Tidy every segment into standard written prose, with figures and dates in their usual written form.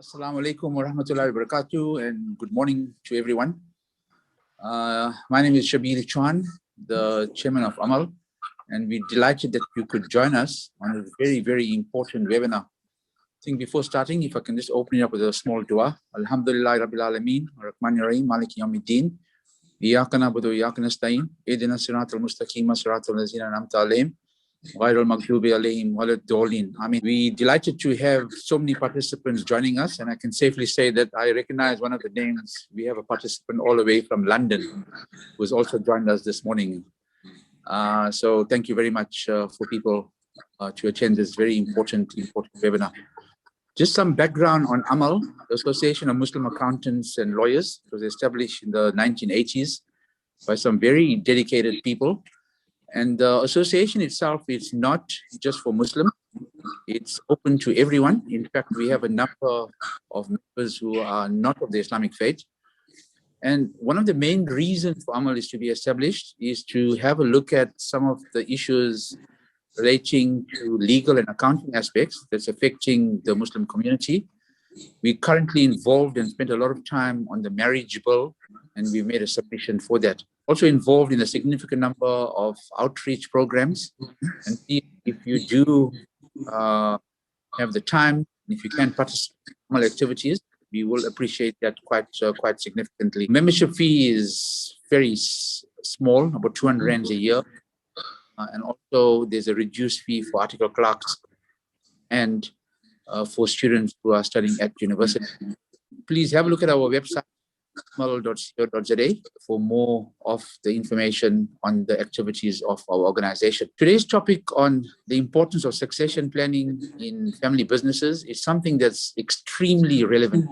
Assalamu alaikum wa rahmatullahi wa barakatuh, and good morning to everyone. My name is Shabir Chauhan, the chairman of Amal, and we're delighted that you could join us on a very, very important webinar. I think before starting, if I can just open it up with a small dua. Alhamdulillah Rabbil Alameen, Ar-Rahmanir Rahim, Maliki Yawmiddin, Iyyaka na'budu wa iyyaka nasta'in, Ihdina as-siratal mustaqim, siratal ladzina an'amta alayhim, ghayril maghdubi alayhim waladdallin. I mean, we're delighted to have so many participants joining us, and I can safely say that I recognize one of the names. We have a participant all the way from London who's also joined us this morning. So thank you very much for people to attend this very important webinar. Just some background on Amal, the Association of Muslim Accountants and Lawyers. It was established in the 1980s by some very dedicated people. And the association itself is not just for Muslims. It's open to everyone. In fact, we have a number of members who are not of the Islamic faith. And one of the main reasons for Amal is to be established is to have a look at some of the issues relating to legal and accounting aspects that's affecting the Muslim community. We're currently involved and spent a lot of time on the marriage bill, and we made a submission for that. Also involved in a significant number of outreach programs. And if you do have the time, if you can participate in Amal activities, we will appreciate that quite significantly. Membership fee is very small, about 200 rands a year. And also there's a reduced fee for article clerks and for students who are studying at university. Please have a look at our website, amal.co.za, for more of the information on the activities of our organization. Today's topic on the importance of succession planning in family businesses is something that's extremely relevant.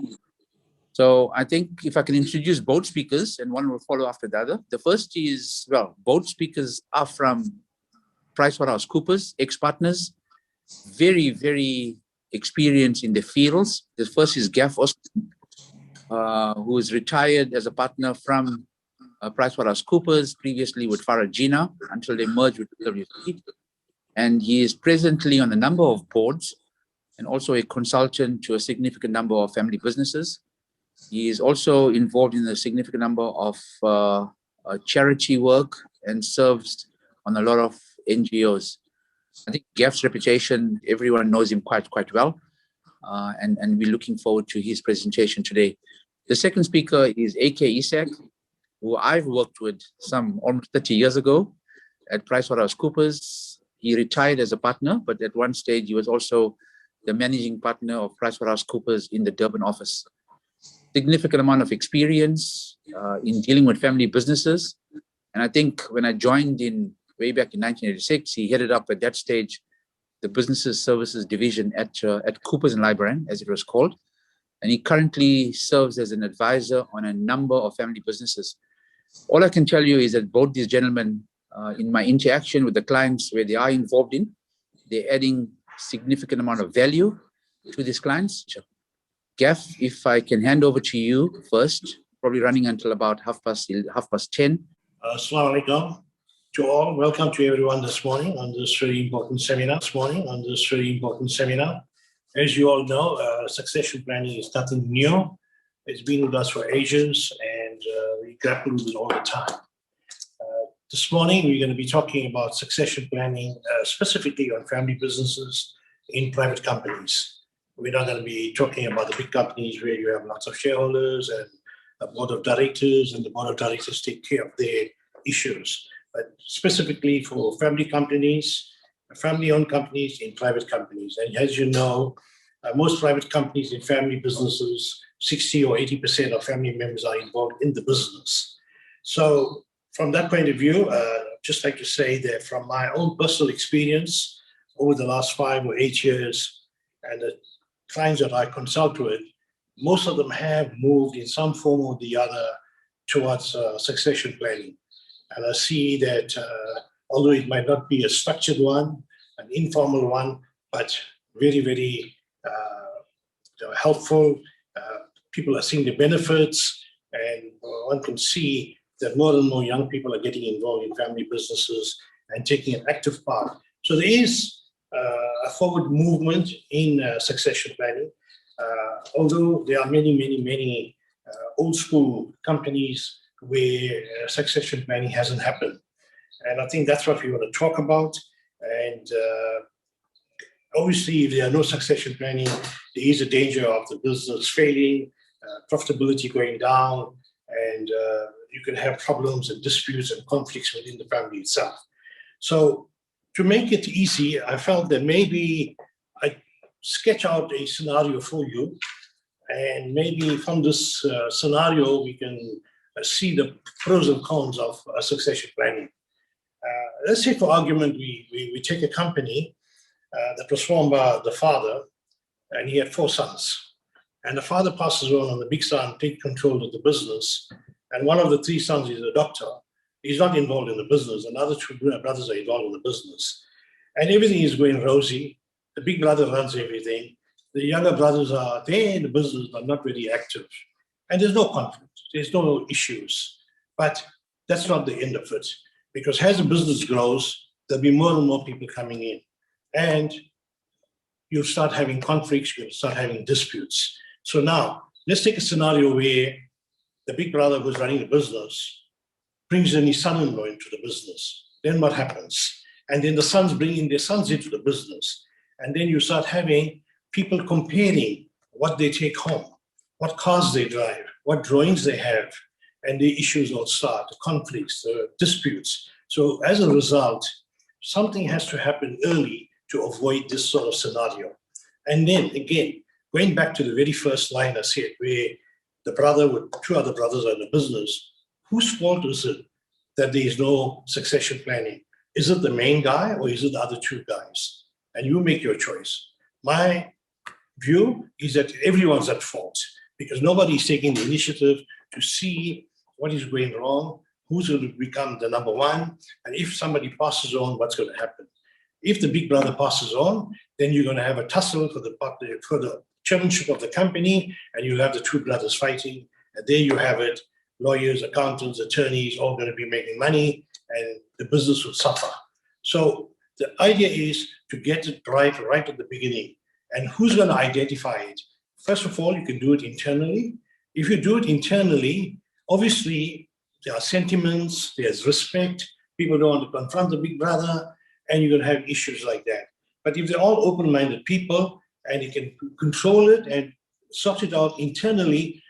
So I think if I can introduce both speakers, and one will follow after the other. The first is, well, both speakers are from PricewaterhouseCoopers, ex-partners, very, very experienced in the fields. The first is Gaff, Osman, who is retired as a partner from PricewaterhouseCoopers, previously with Farajina, until they merged with PwC. And he is presently on a number of boards and also a consultant to a significant number of family businesses. He is also involved in a significant number of charity work and serves on a lot of NGOs. I think Gaff's reputation, everyone knows him quite well. And we're looking forward to his presentation today. The second speaker is A.K. Essack, who I've worked with some almost 30 years ago at PricewaterhouseCoopers. He retired as a partner, but at one stage he was also the managing partner of PricewaterhouseCoopers in the Durban office. Significant amount of experience in dealing with family businesses. And I think when I joined way back in 1986, he headed up at that stage the Businesses Services Division at Coopers & Lybrand, as it was called. And he currently serves as an advisor on a number of family businesses. All I can tell you is that both these gentlemen, in my interaction with the clients where they are involved in, they're adding significant amount of value to these clients. Gaff, if I can hand over to you first, probably running until about half past 10. Assalamu alaikum to all. Welcome to everyone this morning on this very important seminar. As you all know, succession planning is nothing new. It's been with us for ages, and we grapple with it all the time. This morning, we're going to be talking about succession planning, specifically on family businesses in private companies. We're not going to be talking about the big companies where you have lots of shareholders and a board of directors, and the board of directors take care of their issues. But specifically for family companies, family-owned companies in private companies. And as you know, most private companies in family businesses, 60 or 80% of family members are involved in the business. So from that point of view, I'd just like to say that from my own personal experience over the last 5 or 8 years, and the clients that I consult with, most of them have moved in some form or the other towards succession planning. And I see that although it might not be a structured one, an informal one, but very, very helpful. People are seeing the benefits, and one can see that more and more young people are getting involved in family businesses and taking an active part. So there is a forward movement in succession planning. Although there are many old school companies where succession planning hasn't happened. And I think that's what we want to talk about. And obviously, if there are no succession planning, there is a danger of the business failing, profitability going down, and you can have problems and disputes and conflicts within the family itself. So to make it easy, I felt that maybe I sketch out a scenario for you, and maybe from this scenario, we can see the pros and cons of succession planning. Let's say for argument, we take a company that was formed by the father, and he had 4 sons. And the father passes on, and the big son takes control of the business. And one of the 3 sons is a doctor. He's not involved in the business. Another 2 brothers are involved in the business. And everything is going rosy. The big brother runs everything. The younger brothers are there in the business, but not very active. And there's no conflict. There's no issues. But that's not the end of it. Because as the business grows, there'll be more and more people coming in. And you'll start having conflicts, you'll start having disputes. So now, let's take a scenario where the big brother who's running the business brings in his son-in-law into the business. Then what happens? And then the sons bring in their sons into the business. And then you start having people comparing what they take home, what cars they drive, what drawings they have, and the issues all start, the conflicts, the disputes. So as a result, something has to happen early to avoid this sort of scenario. And then again, going back to the very first line I said, where the brother with 2 other brothers are in the business, whose fault is it that there is no succession planning? Is it the main guy or is it the other 2 guys? And you make your choice. My view is that everyone's at fault because nobody is taking the initiative to see what is going wrong, who's going to become the number 1, and if somebody passes on, what's going to happen. If the big brother passes on, then you're going to have a tussle for the chairmanship of the company, and you'll have the 2 brothers fighting, and there you have it, lawyers, accountants, attorneys, all going to be making money, and the business will suffer. So the idea is to get it right at the beginning. And who's going to identify it? First of all, you can do it internally. If you do it internally, obviously, there are sentiments, there's respect, people don't want to confront the big brother, and you're going to have issues like that. But if they're all open-minded people, and you can control it and sort it out internally,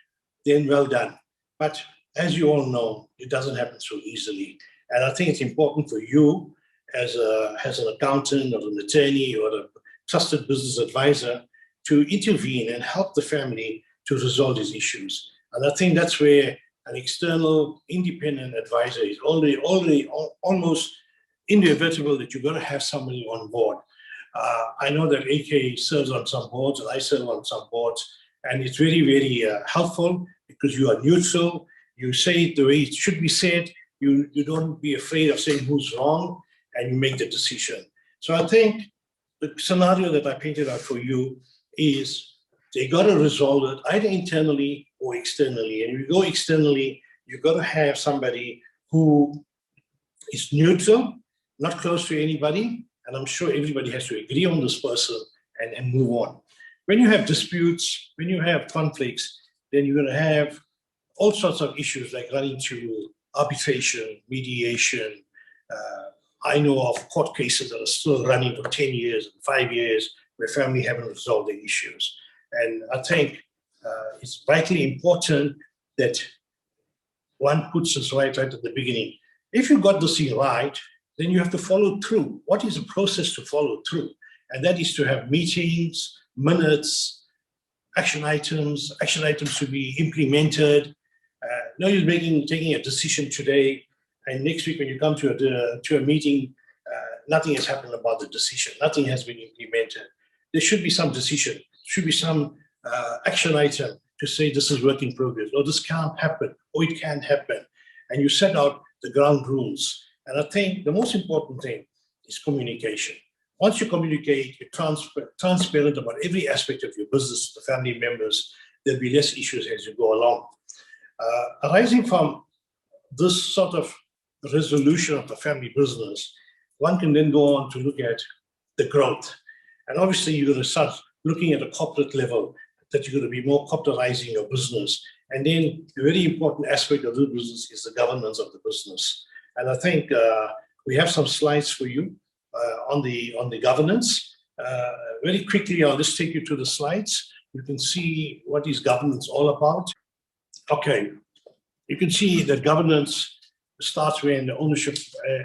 then well done. But as you all know, it doesn't happen so easily. And I think it's important for you as an accountant or an attorney or a trusted business advisor to intervene and help the family to resolve these issues. And I think that's where an external independent advisor is almost inevitable that you're going to have somebody on board. I know that AK serves on some boards and I serve on some boards, and it's very helpful because you are neutral. You say it the way it should be said. You don't be afraid of saying who's wrong, and you make the decision. So I think the scenario that I painted out for you is they got to resolve it either internally or externally. And if you go externally, you've got to have somebody who is neutral, not close to anybody, and I'm sure everybody has to agree on this person and move on. When you have disputes, when you have conflicts, then you're going to have all sorts of issues like running to arbitration, mediation. I know of court cases that are still running for 10 years and 5 years where family haven't resolved their issues. And I think it's vitally important that one puts this right at the beginning. If you got this thing right, then you have to follow through. What is the process to follow through? And that is to have meetings, minutes, action items to be implemented. No use taking a decision today, and next week when you come to a meeting, nothing has happened about the decision. Nothing has been implemented. There should be some decision. Should be some action item to say this is work in progress, or this can't happen, or it can happen. And you set out the ground rules. And I think the most important thing is communication. Once you communicate, you're transparent about every aspect of your business to the family members, there'll be less issues as you go along. Arising from this sort of resolution of the family business, one can then go on to look at the growth. And obviously, you're going to start looking at a corporate level. that you're going to be more corporatizing your business. And then the very important aspect of the business is the governance of the business. And I think we have some slides for you on the governance. Very quickly, I'll just take you to the slides. You can see what is governance all about. Okay, you can see that governance starts when the ownership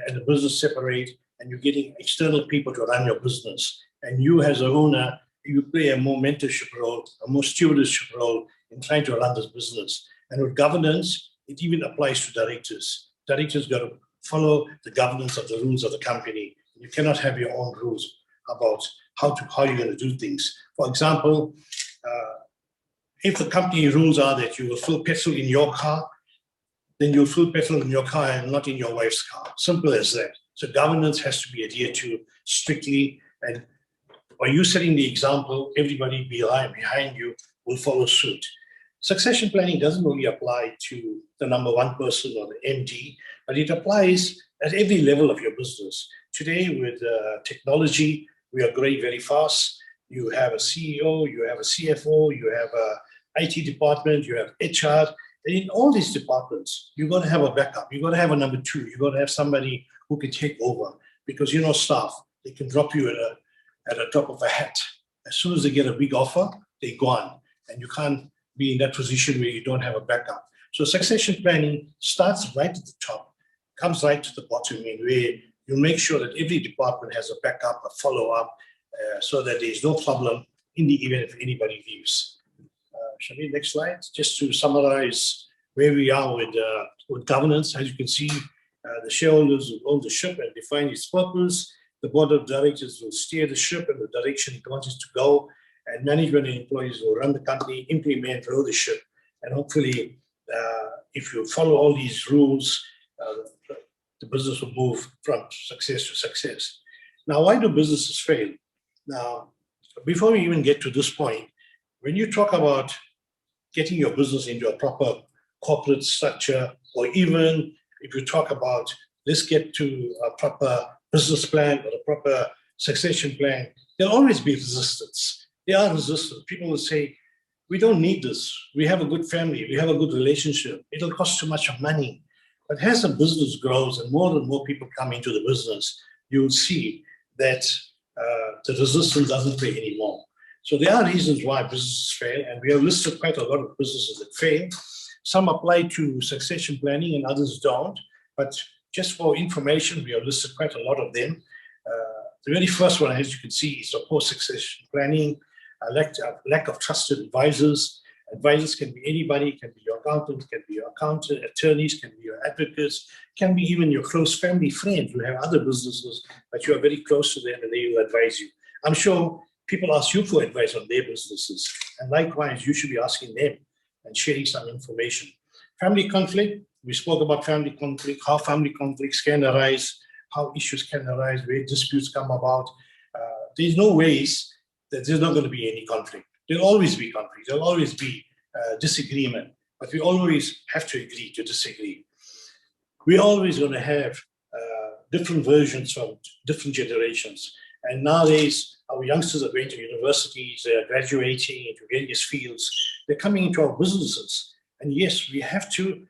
and the business separate, and you're getting external people to run your business. And you as an owner, you play a more mentorship role, a more stewardship role in trying to run this business. And with governance, it even applies to directors. Directors got to follow the governance of the rules of the company. You cannot have your own rules about how you're going to do things. For example, if the company rules are that you will fill petrol in your car, then you'll fill petrol in your car and not in your wife's car. Simple as that. So governance has to be adhered to strictly. And by you setting the example, everybody behind you will follow suit. Succession planning doesn't only apply to the number one person or the MD, but it applies at every level of your business. Today, with technology, we are growing very fast. You have a CEO, you have a CFO, you have a IT department, you have HR. And in all these departments, you're going to have a backup. You're going to have a number two. You're going to have somebody who can take over, because staff, they can drop you at a drop of a hat. As soon as they get a big offer, they're gone. And you can't be in that position where you don't have a backup. So succession planning starts right at the top, comes right to the bottom, where you make sure that every department has a backup, a follow-up, so that there's no problem in the event if anybody leaves. Shamil, next slide. Just to summarize where we are with governance. As you can see, the shareholders will own the ship and define its purpose. The board of directors will steer the ship in the direction it wants it to go. And management and employees will run the company, implement, row the ship. And hopefully, if you follow all these rules, the business will move from success to success. Now, why do businesses fail? Now, before we even get to this point, when you talk about getting your business into a proper corporate structure, or even if you talk about let's get to a proper business plan or a proper succession plan, there'll always be resistance. There are resistance. People will say, we don't need this. We have a good family. We have a good relationship. It'll cost too much money. But as the business grows and more people come into the business, you'll see that the resistance doesn't play anymore. So there are reasons why businesses fail, and we have listed quite a lot of businesses that fail. Some apply to succession planning and others don't. But just for information, we have listed quite a lot of them. The very first one, as you can see, is the post-succession planning, lack of trusted advisors. Advisors can be anybody, can be your accountant, attorneys, can be your advocates, can be even your close family friends who have other businesses, but you are very close to them and they will advise you. I'm sure people ask you for advice on their businesses, and likewise, you should be asking them and sharing some information. Family conflict, we spoke about family conflict, how family conflicts can arise, how issues can arise, where disputes come about. There's no ways that there's not going to be any conflict. There'll always be conflict. There'll always be disagreement. But we always have to agree to disagree. We're always going to have different versions from different generations. And nowadays, our youngsters are going to universities, they are graduating into various fields. They're coming into our businesses. And yes, we have to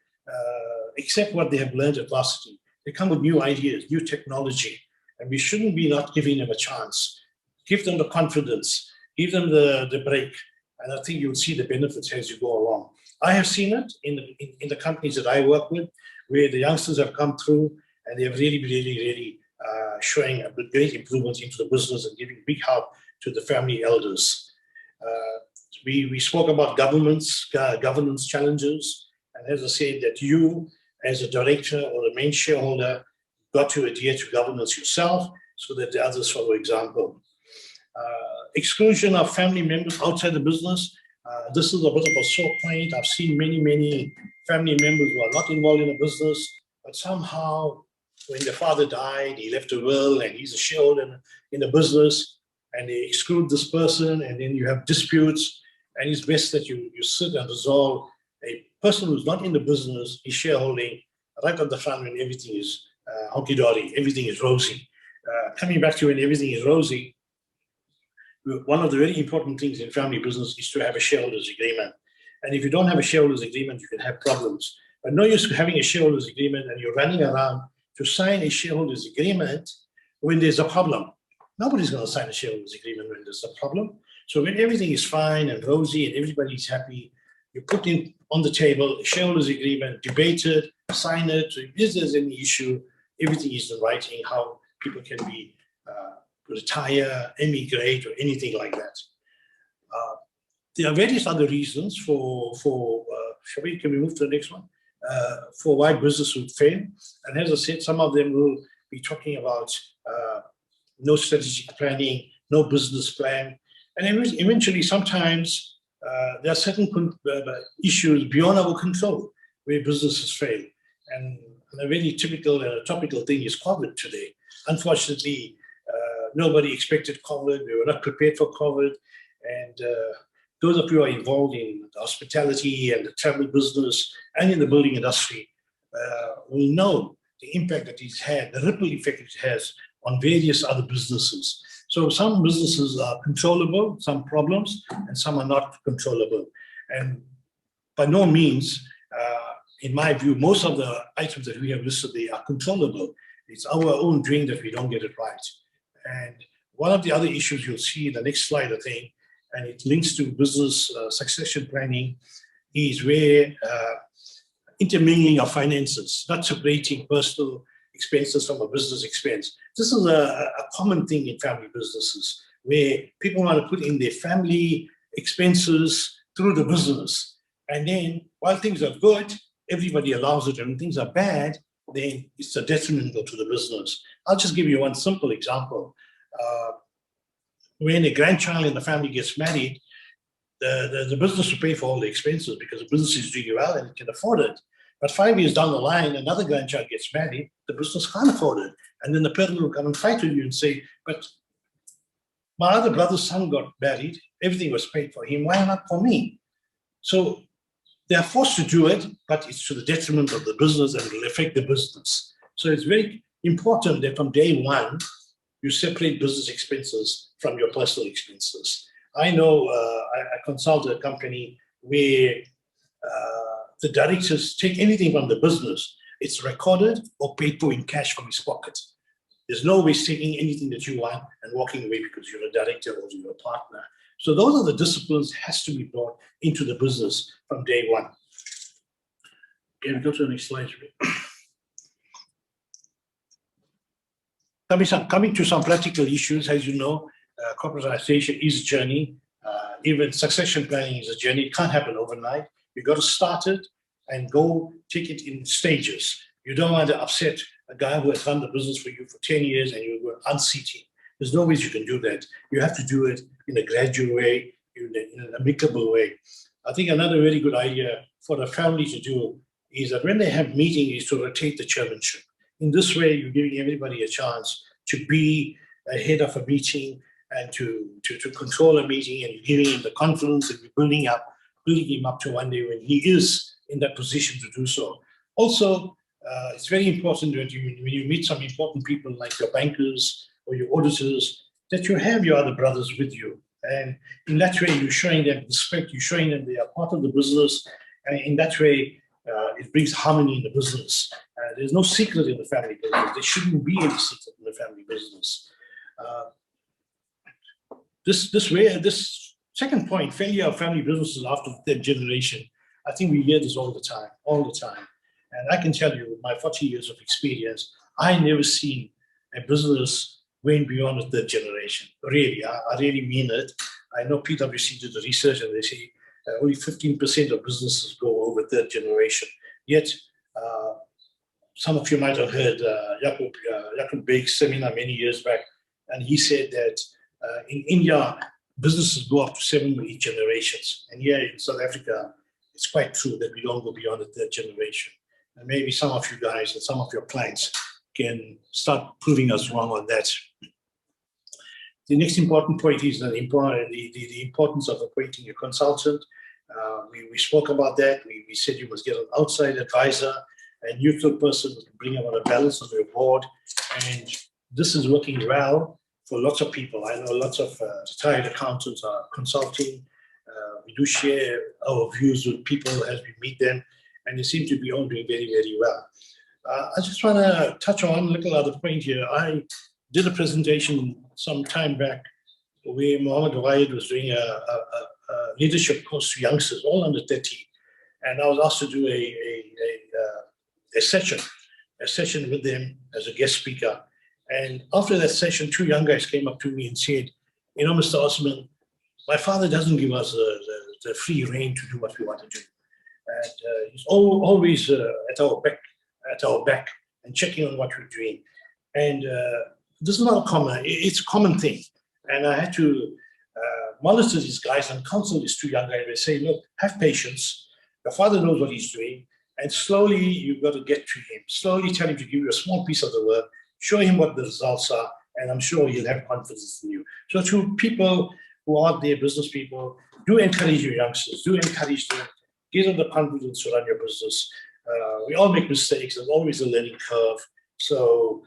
accept what they have learned at varsity. They come with new ideas, new technology. And we shouldn't be not giving them a chance. Give them the confidence. Give them the break, and I think you'll see the benefits as you go along. I have seen it in the companies that I work with, where the youngsters have come through and they have really showing a great improvements into the business and giving big help to the family elders. We spoke about governance challenges, and as I said, that you as a director or the main shareholder got to adhere to governance yourself so that the others follow example. Exclusion of family members outside the business. This is a bit of a sore point. I've seen many family members who are not involved in the business, but somehow when their father died, he left a will and he's a shareholder in the business, and they exclude this person, and then you have disputes, and it's best that you sit and resolve. A person who's not in the business is shareholding right at the front when everything is hunky-dory, everything is rosy. Coming back to when everything is rosy, one of the very important things in family business is to have a shareholders agreement. And if you don't have a shareholders agreement, you can have problems. But no use having a shareholders agreement and you're running around to sign a shareholders agreement when there's a problem. Nobody's going to sign a shareholders agreement when there's a problem. So when everything is fine and rosy and everybody's happy, you put in on the table a shareholders agreement, debate it, sign it. So if there's any issue, everything is in writing, how people can be retire, emigrate, or anything like that. There are various other reasons for Shabir, can we move to the next one? For why business would fail. And as I said, some of them will be talking about no strategic planning, no business plan. And eventually, sometimes there are certain issues beyond our control where businesses fail. And a very typical topical thing is COVID today. Unfortunately, nobody expected COVID. We were not prepared for COVID. And those of you who are involved in the hospitality and the travel business and in the building industry will know the impact that it's had, the ripple effect it has on various other businesses. So some businesses are controllable, some problems, and some are not controllable. And by no means, in my view, most of the items that we have listed there are controllable. It's our own doing that we don't get it right. And one of the other issues you'll see in the next slide, I think, and it links to business succession planning, is where intermingling of finances, not separating personal expenses from a business expense. This is a common thing in family businesses, where people want to put in their family expenses through the business. And then while things are good, everybody allows it. And when things are bad, then it's a detrimental to the business. I'll just give you one simple example. When a grandchild in the family gets married, the business will pay for all the expenses because the business is doing well and it can afford it. But 5 years down the line, another grandchild gets married, the business can't afford it. And then the parent will come and fight with you and say, but my other brother's son got married, everything was paid for him, why not for me? So they are forced to do it, but it's to the detriment of the business and will affect the business. So it's very important that from day one, you separate business expenses from your personal expenses. I know I consult a company where the directors take anything from the business, it's recorded or paid for in cash from his pocket. There's no way taking anything that you want and walking away because you're a director or you're a partner. So those are the disciplines has to be brought into the business from day one. Can we go to the next slide? Coming to some practical issues, as you know, corporatization is a journey. Even succession planning is a journey. It can't happen overnight. You've got to start it and go take it in stages. You don't want to upset a guy who has run the business for you for 10 years and you're unseat him. There's no ways you can do that. You have to do it in a gradual way, in an amicable way. I think another very good idea for the family to do is that when they have meetings is to rotate the chairmanship. In this way, you're giving everybody a chance to be ahead of a meeting and to control a meeting, and you're giving him the confidence and you're building him up to one day when he is in that position to do so. Also, it's very important that when you meet some important people like your bankers or your auditors, that you have your other brothers with you. And in that way, you're showing them respect, you're showing them they are part of the business. And in that way, it brings harmony in the business. There's no secret in the family business. There shouldn't be any secret in the family business. This second point, failure of family businesses after the third generation, I think we hear this all the time. And I can tell you, with my 40 years of experience, I never seen a business going beyond the third generation. Really, I really mean it. I know PwC did the research and they say only 15% of businesses go over third generation. Yet, some of you might have heard Yaqub Beg's seminar many years back, and he said that in India, businesses go up to 7 or 8 generations. And here in South Africa, it's quite true that we don't go beyond the third generation. And maybe some of you guys and some of your clients can start proving us wrong on that. The next important point is the importance of appointing a consultant. We spoke about that. We said you must get an outside advisor, a neutral person who can bring about a balance on your board. And this is working well for lots of people. I know lots of retired accountants are consulting. We do share our views with people as we meet them, and they seem to be all doing very, very well. I just want to touch on a little other point here. I did a presentation some time back where Mohammed Wahid was doing a leadership course to youngsters, all under 30. And I was asked to do a session with them as a guest speaker. And after that session, two young guys came up to me and said, you know, Mr. Osman, my father doesn't give us the free rein to do what we want to do. And he's always at our back and checking on what we're doing. And this is not a common, it's a common thing. And I had to monitor these guys and counsel these two young guys. They say, look, have patience. Your father knows what he's doing. And slowly you've got to get to him. Slowly tell him to give you a small piece of the work, show him what the results are, and I'm sure he'll have confidence in you. So to people who are there, business people, do encourage your youngsters, do encourage them, give them the confidence to run your business. We all make mistakes. There's always a learning curve. So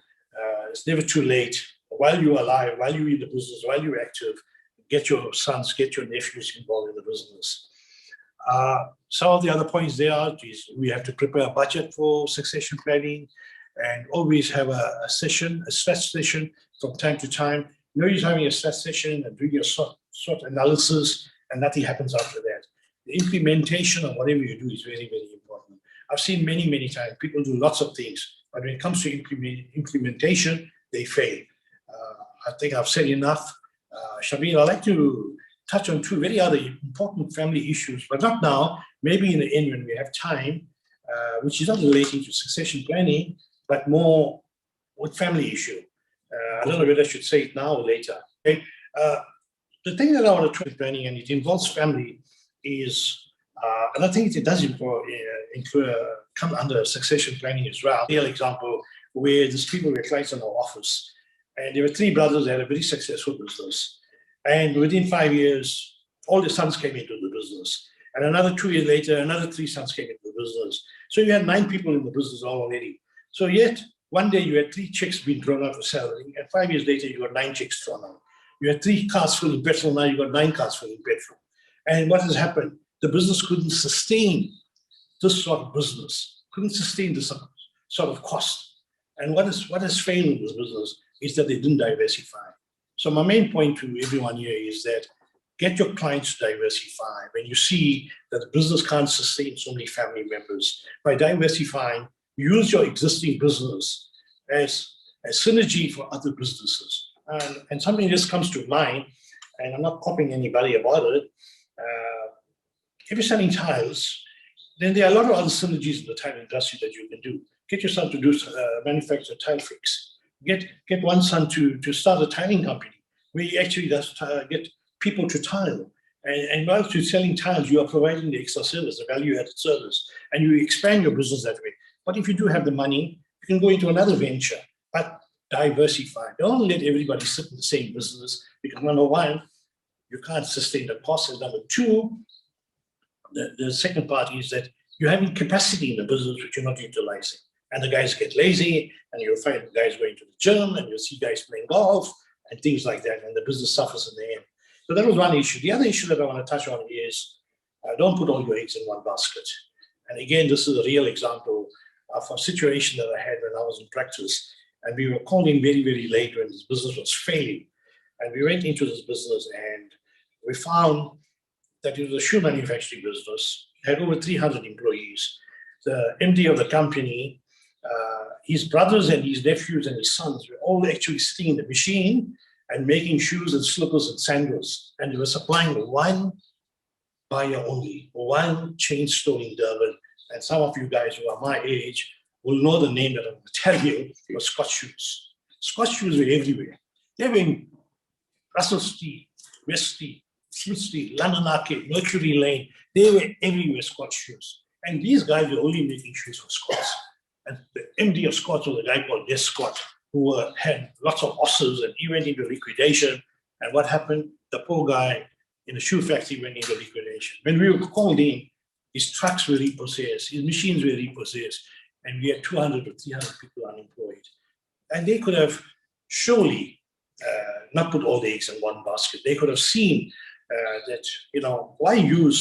it's never too late. While you're alive, while you're in the business, while you're active, get your sons, get your nephews involved in the business. Some of the other points there are, we have to prepare a budget for succession planning and always have a stress session from time to time. No use having a stress session and doing your SWOT analysis and nothing happens after that. The implementation of whatever you do is very, very important. I've seen many, many times people do lots of things, but when it comes to implementation, they fail. I think I've said enough. Shabir, I'd like to touch on two very other important family issues, but not now, maybe in the end when we have time, which is not relating to succession planning, but more with family issue. I don't know whether I should say it now or later. Okay? The thing that I want to try planning, and it involves family, is, and I think it does come under succession planning as well. Real example where these people were clients in our office, and there were three brothers that had a very successful business. And within 5 years, all the sons came into the business. And another 2 years later, another three sons came into the business. So you had 9 people in the business already. So yet, one day you had 3 chicks being thrown out for salary, and 5 years later, you got 9 chicks thrown out. You had 3 cars full in petrol, now you got 9 cars full in petrol. And what has happened? The business couldn't sustain this sort of business, couldn't sustain this sort of cost. And what has failed in this business is that they didn't diversify. So my main point to everyone here is that get your clients to diversify. When you see that the business can't sustain so many family members, by diversifying, use your existing business as a synergy for other businesses. And something just comes to mind, and I'm not copying anybody about it. If you're selling tiles, then there are a lot of other synergies in the tile industry that you can do. Get your son to do manufacture tile fix. Get one son to start a tiling company where he actually does get people to tile. And while you're selling tiles, you are providing the extra service, the value-added service, and you expand your business that way. But if you do have the money, you can go into another venture, but diversify. Don't let everybody sit in the same business, because number one, you can't sustain the cost. And number two, the second part is that you're having capacity in the business which you're not utilizing. And the guys get lazy, and you'll find the guys going to the gym, and you'll see guys playing golf, and things like that, and the business suffers in the end. So that was one issue. The other issue that I want to touch on is don't put all your eggs in one basket. And again, this is a real example of a situation that I had when I was in practice. And we were called in very, very late when this business was failing. And we went into this business, and we found that it was a shoe manufacturing business, had over 300 employees. The MD of the company, his brothers and his nephews and his sons were all actually sitting in the machine and making shoes and slippers and sandals. And they were supplying one buyer only, one chain store in Durban. And some of you guys who are my age will know the name that I'm going to tell you. It was Scotch shoes. Scotch shoes were everywhere. They were in Russell Street, West Street, Smith Street, London Arcade, Mercury Lane. They were everywhere, Scotch shoes. And these guys were only making shoes for Scots. And the MD of Scots was a guy called Des Scott, who had lots of osses, and he went into liquidation. And what happened? The poor guy in the shoe factory went into liquidation. When we were called in, his trucks were repossessed, his machines were repossessed, and we had 200 or 300 people unemployed. And they could have surely not put all the eggs in one basket. They could have seen that, why use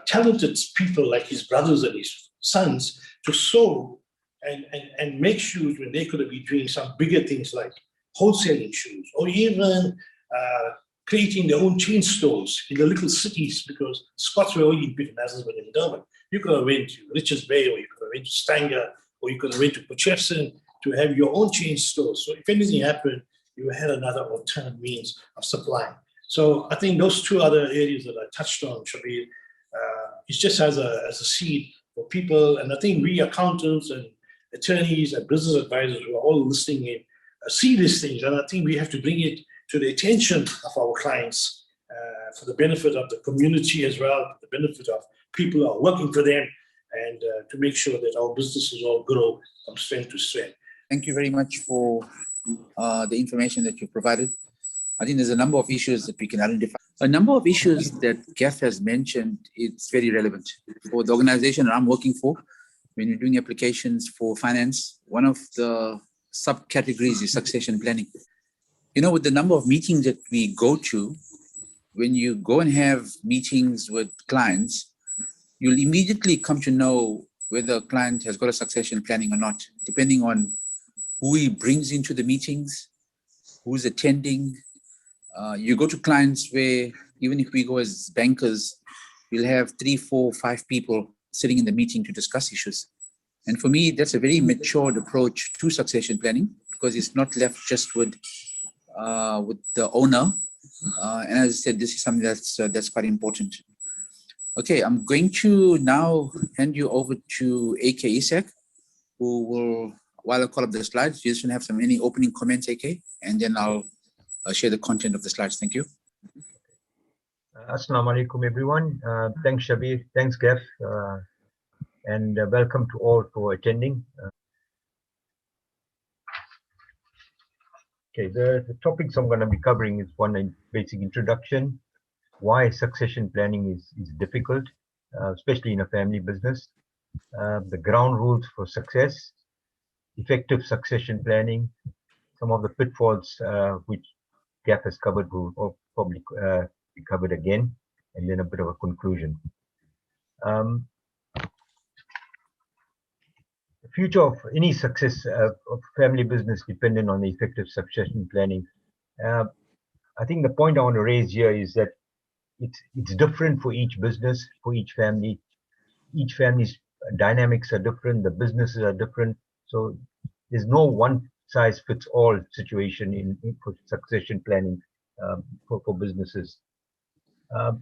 talented people like his brothers and his sons to sew and make shoes when they could have been doing some bigger things like wholesaling shoes, or even creating their own chain stores in the little cities, because Scots were only in Pitfalls in Durban. You could have went to Richards Bay, or you could have went to Stanger, or you could have went to Potchefstroom to have your own chain stores. So if anything happened, you had another alternate means of supplying. So I think those two other areas that I touched on, Shabir, is just as a seed for people. And I think we accountants and attorneys and business advisors who are all listening in see these things. And I think we have to bring it to the attention of our clients for the benefit of the community as well, for the benefit of people who are working for them, and to make sure that our businesses all grow from strength to strength. Thank you very much for the information that you provided. I think there's a number of issues that we can identify. A number of issues that Gaff has mentioned, it's very relevant. For the organization that I'm working for, when we're doing applications for finance, one of the subcategories is succession planning. With the number of meetings that we go to, when you go and have meetings with clients, you'll immediately come to know whether a client has got a succession planning or not, depending on who he brings into the meetings, who's attending. You go to clients where, even if we go as bankers, we'll have 3, 4, 5 people sitting in the meeting to discuss issues. And for me, that's a very matured approach to succession planning, because it's not left just with the owner. And as I said, this is something that's quite important. Okay, I'm going to now hand you over to AK Essack, who will, while I call up the slides, you just want to have any opening comments, AK, and then I'll share the content of the slides. Thank you. Assalamu alaikum, everyone. Thanks, Shabir. Thanks, Gaff. And welcome to all for attending. Okay, the topics I'm going to be covering is one, a basic introduction, why succession planning is difficult, especially in a family business, the ground rules for success, effective succession planning, some of the pitfalls which Gaff has covered will probably be covered again, and then a bit of a conclusion. The future of any success of family business dependent on the effective succession planning. I think the point I want to raise here is that it's different for each business, for each family. Each family's dynamics are different, the businesses are different. So there's no one size fits all situation for succession planning for businesses. The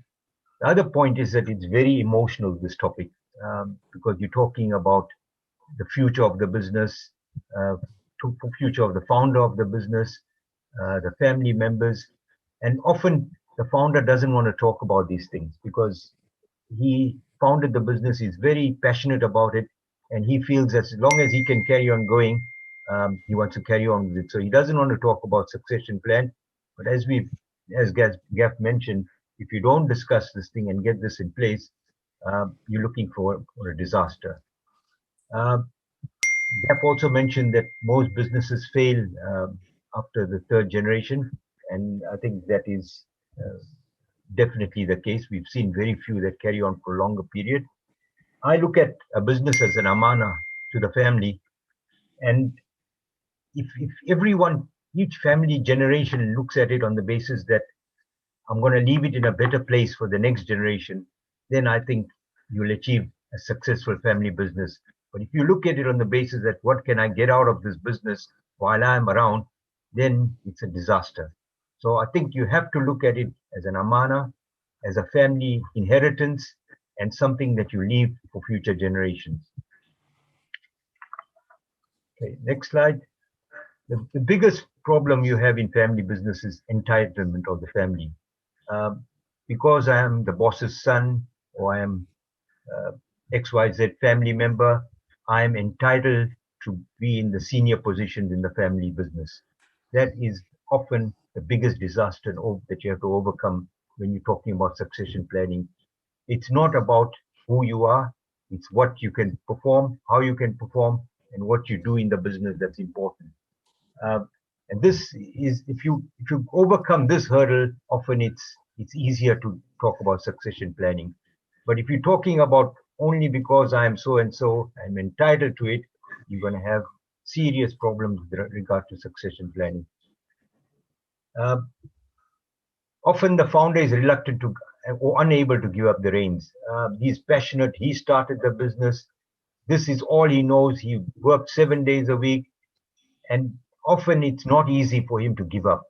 other point is that it's very emotional, this topic, because you're talking about the future of the business, future of the founder of the business, the family members, and often the founder doesn't want to talk about these things because he founded the business, he's very passionate about it, and he feels that as long as he can carry on going, he wants to carry on with it. So he doesn't want to talk about succession plan. But as Gaff mentioned, if you don't discuss this thing and get this in place, you're looking for a disaster. Gaff also mentioned that most businesses fail after the third generation, and I think that is definitely the case. We've seen very few that carry on for a longer period. I look at a business as an amana to the family, and if everyone, each family generation looks at it on the basis that I'm going to leave it in a better place for the next generation, then I think you'll achieve a successful family business. But if you look at it on the basis that what can I get out of this business while I'm around, then it's a disaster. So I think you have to look at it as an amana, as a family inheritance, and something that you leave for future generations. Okay, next slide. The biggest problem you have in family business is entitlement of the family. Because I am the boss's son, or I am XYZ family member, I am entitled to be in the senior positions in the family business. That is often the biggest disaster that you have to overcome when you're talking about succession planning. It's not about who you are, it's what you can perform, how you can perform, and what you do in the business that's important. And this is, if you overcome this hurdle, often it's easier to talk about succession planning. But if you're talking about only because I'm so and so, I'm entitled to it, you're going to have serious problems with regard to succession planning. Uh, Often the founder is reluctant to or unable to give up the reins. He's passionate. He started the business. This is all he knows. He worked 7 days a week, and often it's not easy for him to give up.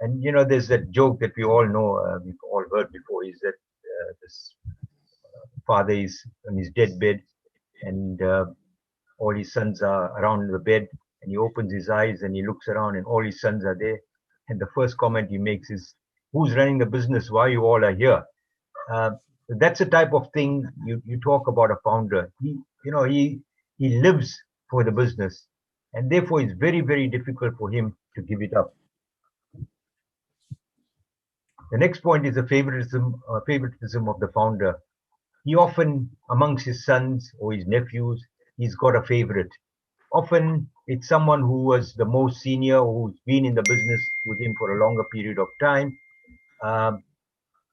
And there's that joke that we all know, we've all heard before, is that this father is on his deathbed, and all his sons are around the bed, and he opens his eyes and he looks around, and all his sons are there. And the first comment he makes is, "Who's running the business? Why you all are here?" Uh, that's the type of thing you talk about a founder. He lives for the business, and therefore it's very, very difficult for him to give it up. The next point is the favoritism of the founder. He often, amongst his sons or his nephews, he's got a favorite. Often it's someone who was the most senior, who's been in the business with him for a longer period of time.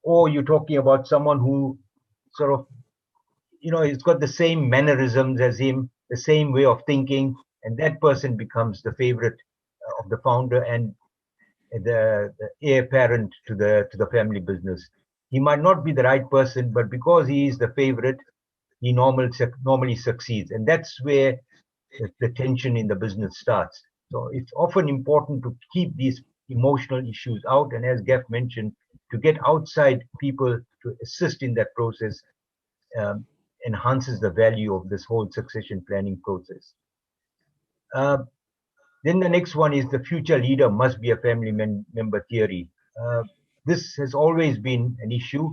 Or you're talking about someone who sort of, he's got the same mannerisms as him, the same way of thinking, and that person becomes the favorite of the founder and the heir apparent to the family business. He might not be the right person, but because he is the favorite, he normally succeeds, and that's where the tension in the business starts. So it's often important to keep these emotional issues out, and as Gaff mentioned, to get outside people to assist in that process enhances the value of this whole succession planning process. Then the next one is the future leader must be a family member theory. This has always been an issue,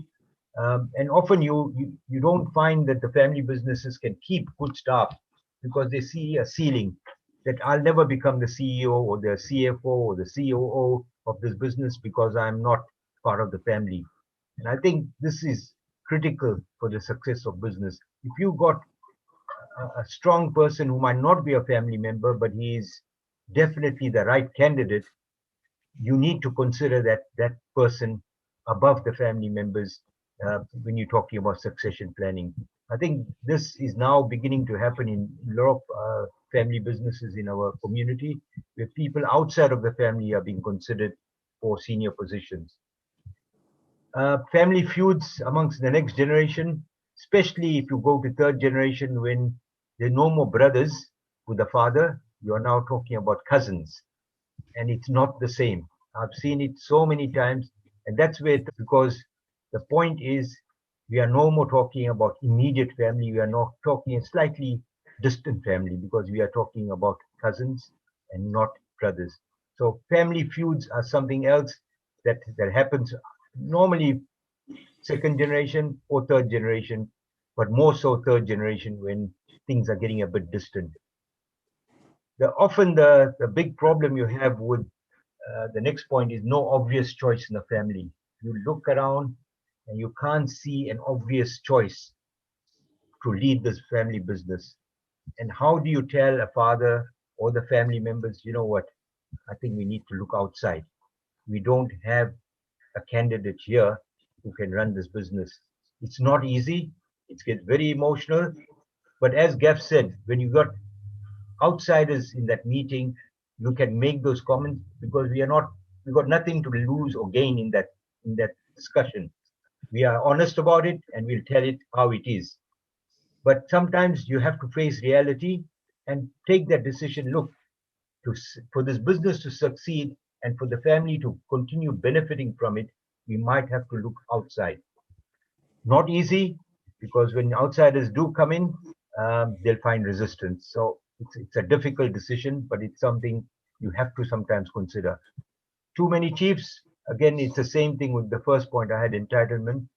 and often you don't find that the family businesses can keep good staff because they see a ceiling that I'll never become the CEO or the CFO or the COO of this business because I'm not part of the family. And I think this is critical for the success of business. If you got a strong person who might not be a family member, but he is definitely the right candidate, you need to consider that person above the family members when you're talking about succession planning. I think this is now beginning to happen in a lot of family businesses in our community, where people outside of the family are being considered for senior positions. Family feuds amongst the next generation, especially if you go to third generation when there are no more brothers with the father, you are now talking about cousins, and it's not the same. I've seen it so many times, and that's where, because the point is, we are no more talking about immediate family, we are not talking a slightly distant family, because we are talking about cousins and not brothers. So family feuds are something else that happens normally second generation or third generation, but more so third generation when things are getting a bit distant. Often the big problem you have with the next point is no obvious choice in the family. You look around and you can't see an obvious choice to lead this family business. And how do you tell a father or the family members, you know what, I think we need to look outside. We don't have a candidate here who can run this business. It's not easy. It gets very emotional. But as Gaff said, when you got outsiders in that meeting, you can make those comments because we've got nothing to lose or gain in that discussion. We are honest about it and we'll tell it how it is. But sometimes you have to face reality and take that decision. Look, for this business to succeed and for the family to continue benefiting from it, we might have to look outside. Not easy, because when outsiders do come in, they'll find resistance. So it's a difficult decision, but it's something you have to sometimes consider. Too many chiefs, again, it's the same thing with the first point I had, entitlement.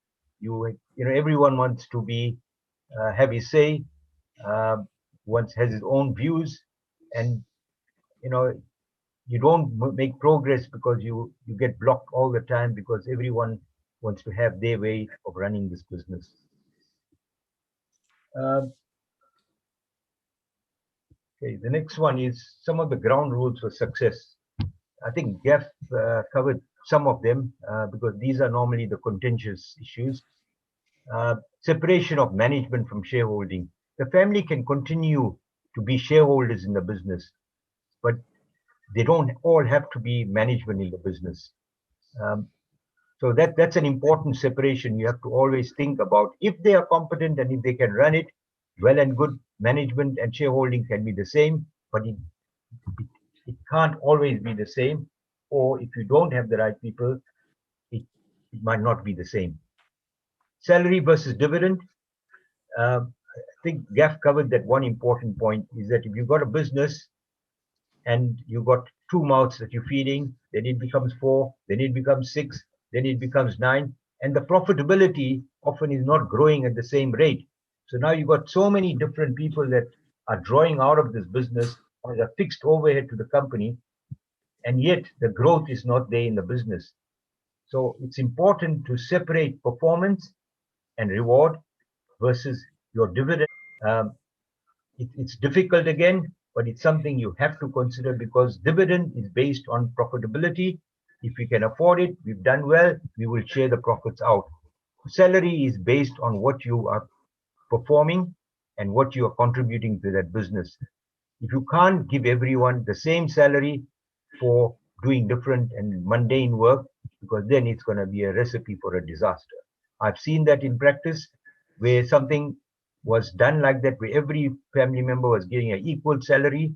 Everyone wants to have his say, has his own views, and you don't make progress because you get blocked all the time because everyone wants to have their way of running this business. Okay, the next one is some of the ground rules for success. I think Gaff covered some of them because these are normally the contentious issues. Separation of management from shareholding. The family can continue to be shareholders in the business, but they don't all have to be management in the business. So that's an important separation. You have to always think about if they are competent and if they can run it, well and good. Management and shareholding can be the same, but it can't always be the same. Or if you don't have the right people, it might not be the same. Salary versus dividend. I think Gaff covered that. One important point is that if you've got a business and you've got two mouths that you're feeding, then it becomes four, then it becomes six, then it becomes nine, and the profitability often is not growing at the same rate. So now you've got so many different people that are drawing out of this business as a fixed overhead to the company, and yet the growth is not there in the business. So it's important to separate performance and reward versus your dividend. It's difficult again, but it's something you have to consider because dividend is based on profitability. If we can afford it, we've done well, we will share the profits out. Salary is based on what you are performing and what you are contributing to that business. If you can't give everyone the same salary for doing different and mundane work, because then it's going to be a recipe for a disaster. I've seen that in practice where something was done like that, where every family member was getting an equal salary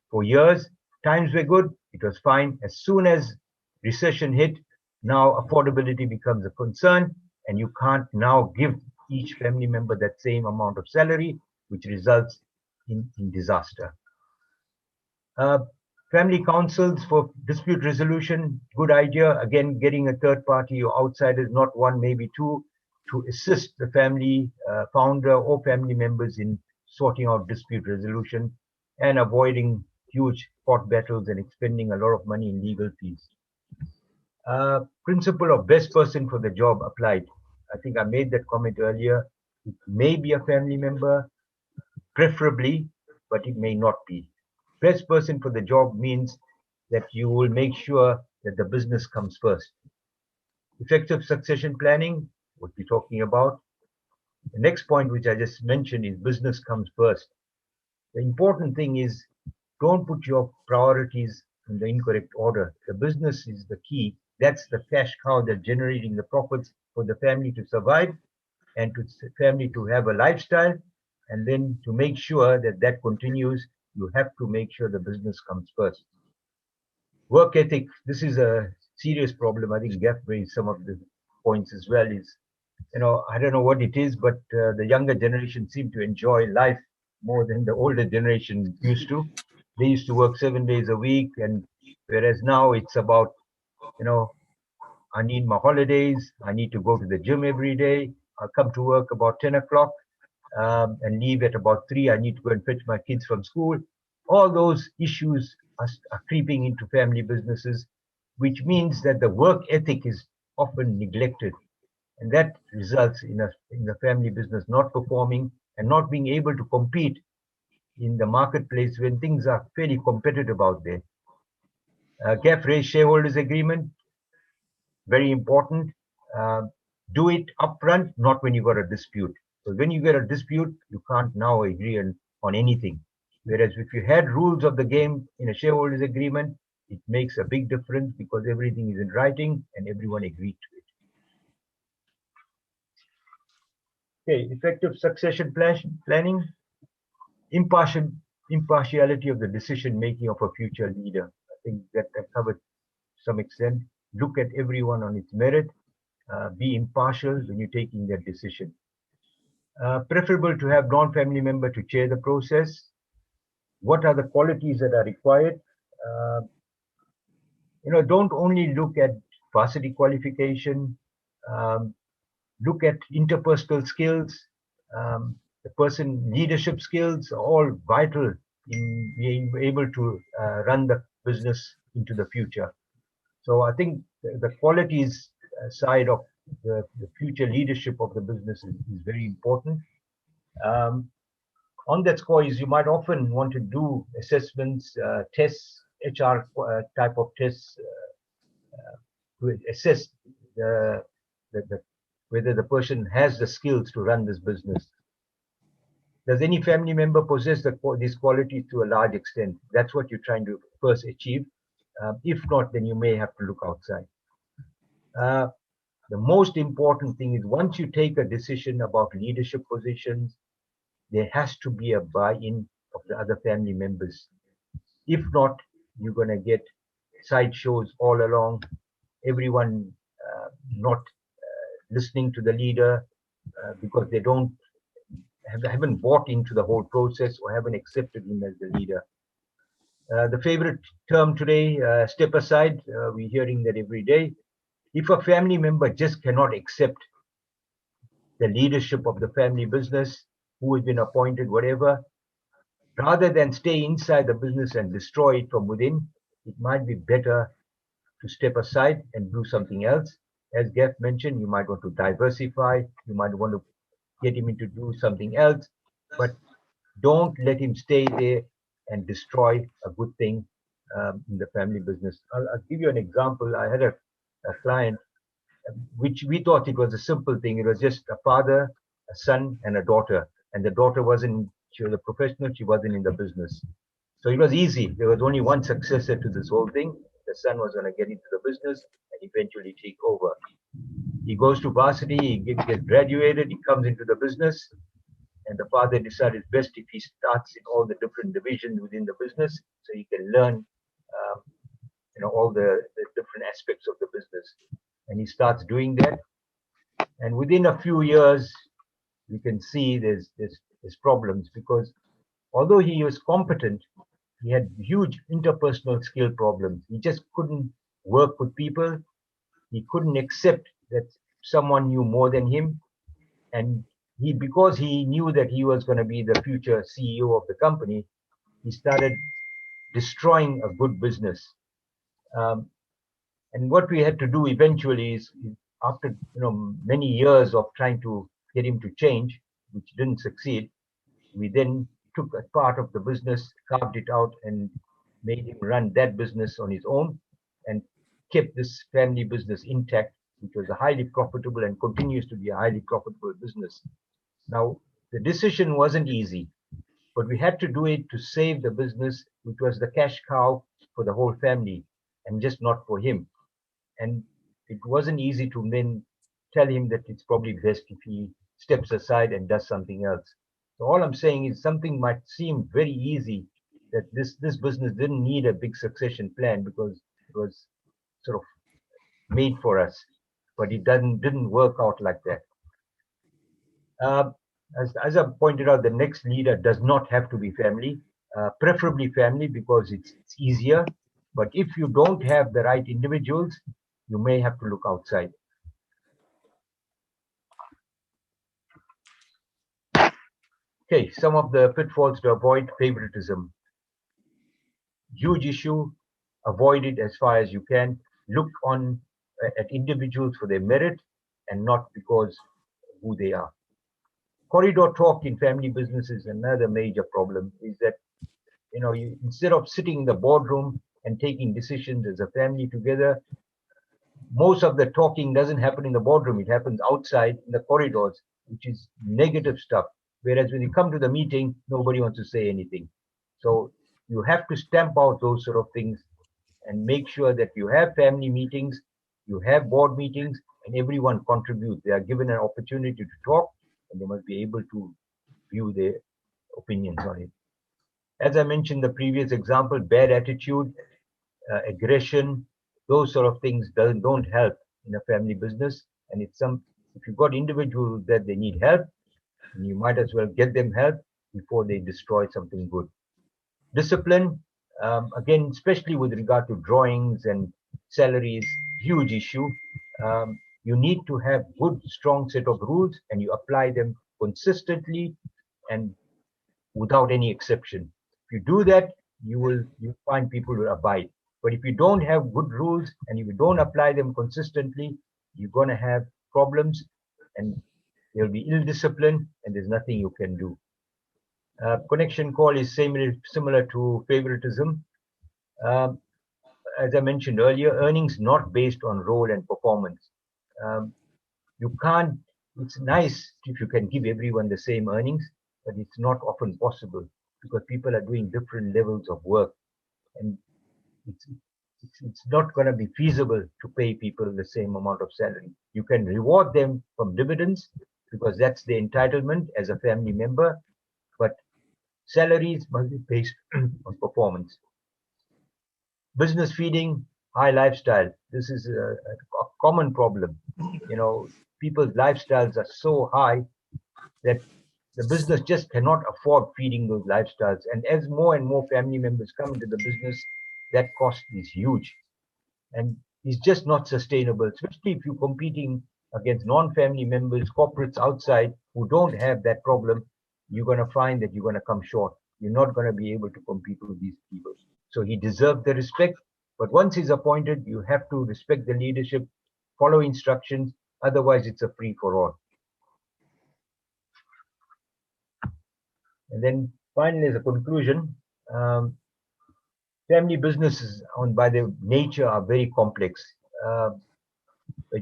for years. Times were good, it was fine. As soon as recession hit, now affordability becomes a concern, and you can't now give each family member that same amount of salary, which results in disaster. Family councils for dispute resolution, good idea. Again, getting a third party or outsiders, not one, maybe two, to assist the family founder or family members in sorting out dispute resolution and avoiding huge court battles and expending a lot of money in legal fees. Principle of best person for the job applied. I think I made that comment earlier. It may be a family member, preferably, but it may not be. Best person for the job means that you will make sure that the business comes first. Effective succession planning, what we're talking about. The next point, which I just mentioned, is business comes first. The important thing is don't put your priorities in the incorrect order. The business is the key. That's the cash cow that's generating the profits for the family to survive and to the family to have a lifestyle. And then to make sure that that continues, you have to make sure the business comes first. Work ethic, this is a serious problem. I think Gaff raised some of the points as well. Is, I don't know what it is, but the younger generation seem to enjoy life more than the older generation used to. They used to work 7 days a week, and whereas now it's about, I need my holidays, I need to go to the gym every day, I'll come to work about 10 o'clock and leave at about 3, I need to go and fetch my kids from school. All those issues are creeping into family businesses, which means that the work ethic is often neglected. And that results in the family business not performing and not being able to compete in the marketplace when things are fairly competitive out there. Gaff raised shareholders agreement, very important. Do it upfront, not when you got a dispute. So when you get a dispute, you can't now agree on anything. Whereas if you had rules of the game in a shareholders agreement, it makes a big difference because everything is in writing and everyone agreed to it. Okay, effective succession planning, impartiality of the decision making of a future leader. I think that covered to some extent. Look at everyone on its merit. Be impartial when you're taking that decision. Preferable to have non-family member to chair the process. What are the qualities that are required? Don't only look at varsity qualification. Look at interpersonal skills. The person leadership skills are all vital in being able to run the business into the future. So I think the qualities side of the future leadership of the business is very important. On that score is you might often want to do assessments, tests HR type of tests to assess the, whether the person has the skills to run this business. Does any family member possess these qualities to a large extent? That's what you're trying to first achieve. If not, then you may have to look outside. The most important thing is once you take a decision about leadership positions, there has to be a buy-in of the other family members. If not, you're going to get sideshows all along, everyone not listening to the leader because they haven't bought into the whole process or haven't accepted him as the leader. The favorite term today, step aside, we're hearing that every day. If a family member just cannot accept the leadership of the family business, who has been appointed, whatever, rather than stay inside the business and destroy it from within, it might be better to step aside and do something else. As Gaff mentioned, you might want to diversify, you might want to get him into do something else, but don't let him stay there and destroy a good thing in the family business. I'll give you an example. I had a client which we thought it was a simple thing. It was just a father, a son, and a daughter. And the daughter she was a professional, she wasn't in the business. So it was easy. There was only one successor to this whole thing. The son was going to get into the business and eventually take over. He goes to varsity, he gets graduated, he comes into the business, and the father decided it's best if he starts in all the different divisions within the business so he can learn all the different aspects of the business. And he starts doing that. And within a few years, you can see there's problems because although he was competent, he had huge interpersonal skill problems. He just couldn't work with people. He couldn't accept that someone knew more than him. And because he knew that he was going to be the future CEO of the company, he started destroying a good business. And what we had to do eventually is, after many years of trying to get him to change, which didn't succeed, we then took a part of the business, carved it out, and made him run that business on his own, and kept this family business intact, which was a highly profitable and continues to be a highly profitable business. Now, the decision wasn't easy, but we had to do it to save the business, which was the cash cow for the whole family, and just not for him. And it wasn't easy to then tell him that it's probably best if he steps aside and does something else. So all I'm saying is something might seem very easy, that this business didn't need a big succession plan because it was sort of made for us, but it didn't work out like that. As I pointed out, the next leader does not have to be family, preferably family because it's easier. But if you don't have the right individuals, you may have to look outside. Okay, some of the pitfalls to avoid: favoritism. Huge issue. Avoid it as far as you can. Look at individuals for their merit and not because who they are. Corridor talk in family business is another major problem. Is that you, instead of sitting in the boardroom and taking decisions as a family together, most of the talking doesn't happen in the boardroom. It happens outside in the corridors, which is negative stuff. Whereas when you come to the meeting, nobody wants to say anything. So you have to stamp out those sort of things and make sure that you have family meetings, you have board meetings, and everyone contributes. They are given an opportunity to talk, and they must be able to view their opinions on it. As I mentioned, the previous example, bad attitude, aggression, those sort of things don't help in a family business. And if you've got individuals that they need help, you might as well get them help before they destroy something good. Discipline, again, especially with regard to drawings and salaries, huge issue. You need to have good, strong set of rules, and you apply them consistently and without any exception. If you do that, you find people will abide. But if you don't have good rules and if you don't apply them consistently, you're going to have problems, and there'll be ill discipline, and there's nothing you can do. Connection call is similar to favoritism. Um, as I mentioned earlier, earnings not based on role and performance. Um, you can't, it's nice if you can give everyone the same earnings, but it's not often possible because people are doing different levels of work, and it's, it's not going to be feasible to pay people the same amount of salary. You can reward them from dividends because that's the entitlement as a family member, but salaries must be based on performance. Business feeding, high lifestyle. This is a common problem. You know, people's lifestyles are so high that the business just cannot afford feeding those lifestyles. And as more and more family members come into the business, that cost is huge. And it's just not sustainable, especially if you're competing against non-family members, corporates outside who don't have that problem. You're going to find that you're going to come short. You're not going to be able to compete with these people. So he deserved the respect. But once he's appointed, you have to respect the leadership, follow instructions. Otherwise, it's a free for all. And then finally, as a conclusion, family businesses by their nature are very complex. They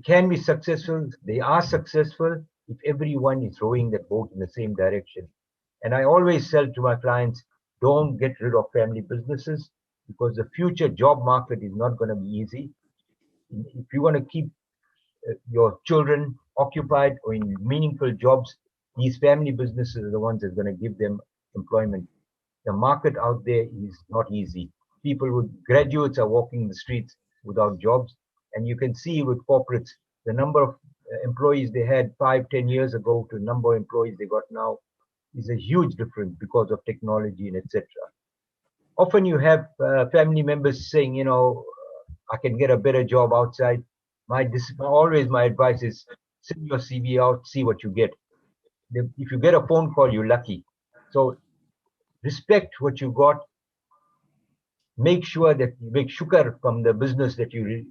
can be successful. They are successful if everyone is rowing that boat in the same direction. And I always tell to my clients, don't get rid of family businesses because the future job market is not going to be easy. If you want to keep your children occupied or in meaningful jobs, these family businesses are the ones that are going to give them employment. The market out there is not easy. People with graduates are walking the streets without jobs. And you can see with corporates, the number of employees they had 5-10 years ago to the number of employees they got now is a huge difference because of technology and etc. Often you have family members saying, you know, I can get a better job outside. Always my advice is send your CV out, see what you get. If you get a phone call, you're lucky. So respect what you got. Make sure that you make shukar from the business that you're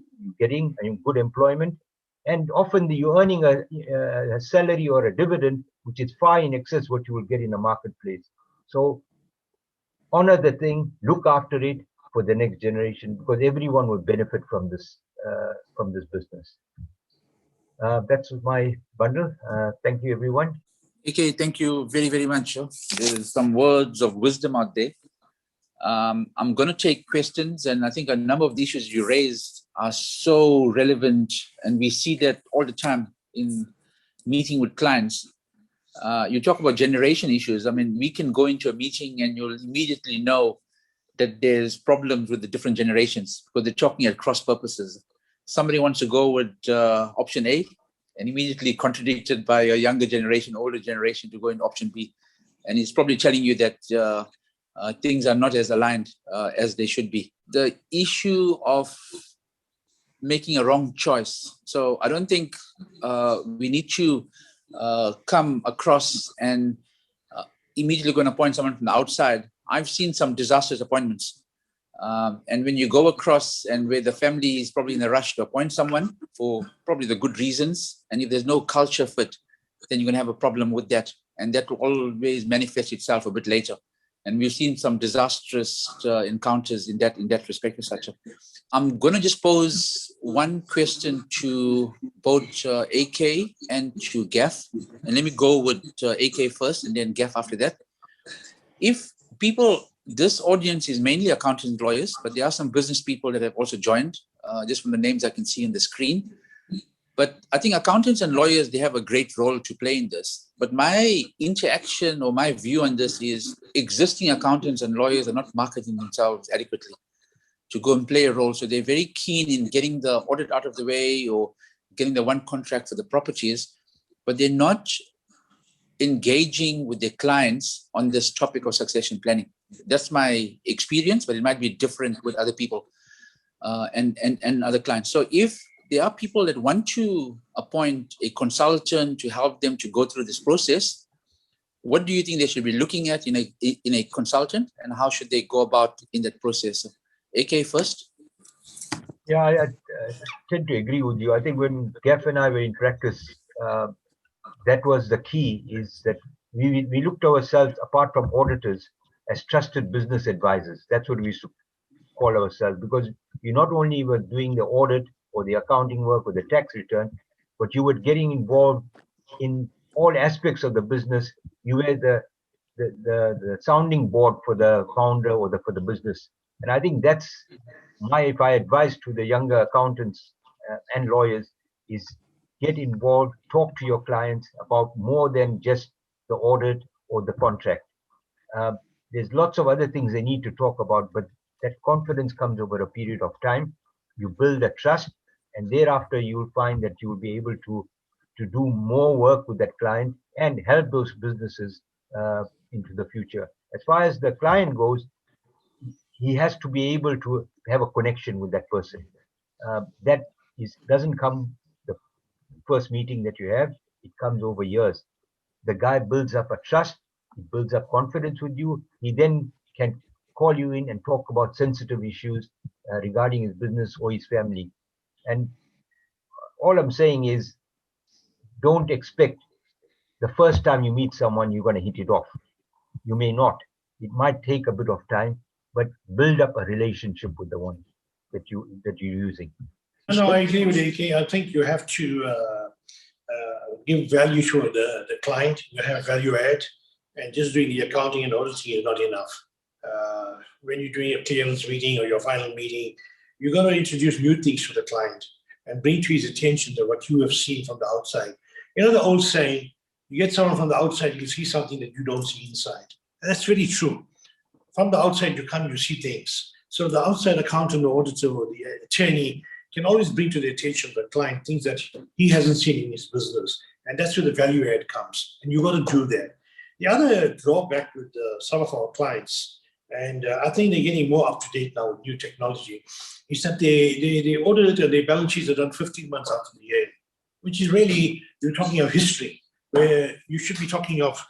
getting and good employment. And often you're earning a salary or a dividend, which is far in excess what you will get in the marketplace. So honor the thing, look after it for the next generation, because everyone will benefit from this business. That's my bundle. Thank you, everyone. Okay, thank you very, very much. There's some words of wisdom out there. I'm going to take questions, and I think a number of the issues you raised are so relevant, and we see that all the time in meeting with clients. You talk about generation issues. I mean, we can go into a meeting and you'll immediately know that there's problems with the different generations because they're talking at cross purposes. Somebody wants to go with option A and immediately contradicted by a younger generation, older generation to go in option B. And he's probably telling you that things are not as aligned as they should be. The issue of making a wrong choice. So I don't think we need to come across and immediately going to appoint someone from the outside. I've seen some disastrous appointments. And when you go across and where the family is probably in a rush to appoint someone for probably the good reasons, and if there's no culture fit, then you're going to have a problem with that. And that will always manifest itself a bit later. And we've seen some disastrous encounters in that respect, Sacha. I'm going to just pose one question to both AK and to Gaff. And let me go with AK first and then Gaff after that. If people, this audience is mainly accountants and lawyers, but there are some business people that have also joined, just from the names I can see on the screen. But I think accountants and lawyers, they have a great role to play in this. But my interaction or my view on this is existing accountants and lawyers are not marketing themselves adequately to go and play a role. So they're very keen in getting the audit out of the way or getting the one contract for the properties, but they're not engaging with their clients on this topic of succession planning. That's my experience, but it might be different with other people and other clients. So if there are people that want to appoint a consultant to help them to go through this process, what do you think they should be looking at in a consultant, and how should they go about in that process? AK first. Yeah, I tend to agree with you. I think when Gaff and I were in practice, that was the key, is that we looked ourselves, apart from auditors, as trusted business advisors. That's what we used to call ourselves, because you not only were doing the audit or the accounting work or the tax return, but you were getting involved in all aspects of the business. You were the sounding board for the founder or for the business. And I think that's if I advise to the younger accountants and lawyers is get involved, talk to your clients about more than just the audit or the contract. There's lots of other things they need to talk about, but that confidence comes over a period of time. You build a trust, and thereafter you will find that you will be able to do more work with that client and help those businesses into the future. As far as the client goes, he has to be able to have a connection with that person. That doesn't come the first meeting that you have. It comes over years. The guy builds up a trust. He builds up confidence with you. He then can call you in and talk about sensitive issues regarding his business or his family. And all I'm saying is, don't expect the first time you meet someone you're going to hit it off. You may not. It might take a bit of time, but build up a relationship with the one that you're using. No, I agree with AK. I think you have to give value to the client. You have value add, and just doing the accounting and auditing is not enough. When you're doing a clearance meeting or your final meeting, you're going to introduce new things to the client and bring to his attention that what you have seen from the outside. You know the old saying, you get someone from the outside, you see something that you don't see inside. And that's really true. From the outside, you see things. So the outside accountant or auditor or the attorney can always bring to the attention of the client things that he hasn't seen in his business. And that's where the value add comes. And you got to do that. The other drawback with some of our clients, and I think they're getting more up to date now with new technology, is that they audit and their balance sheets are done 15 months after the year, which is really, you're talking of history, where you should be talking of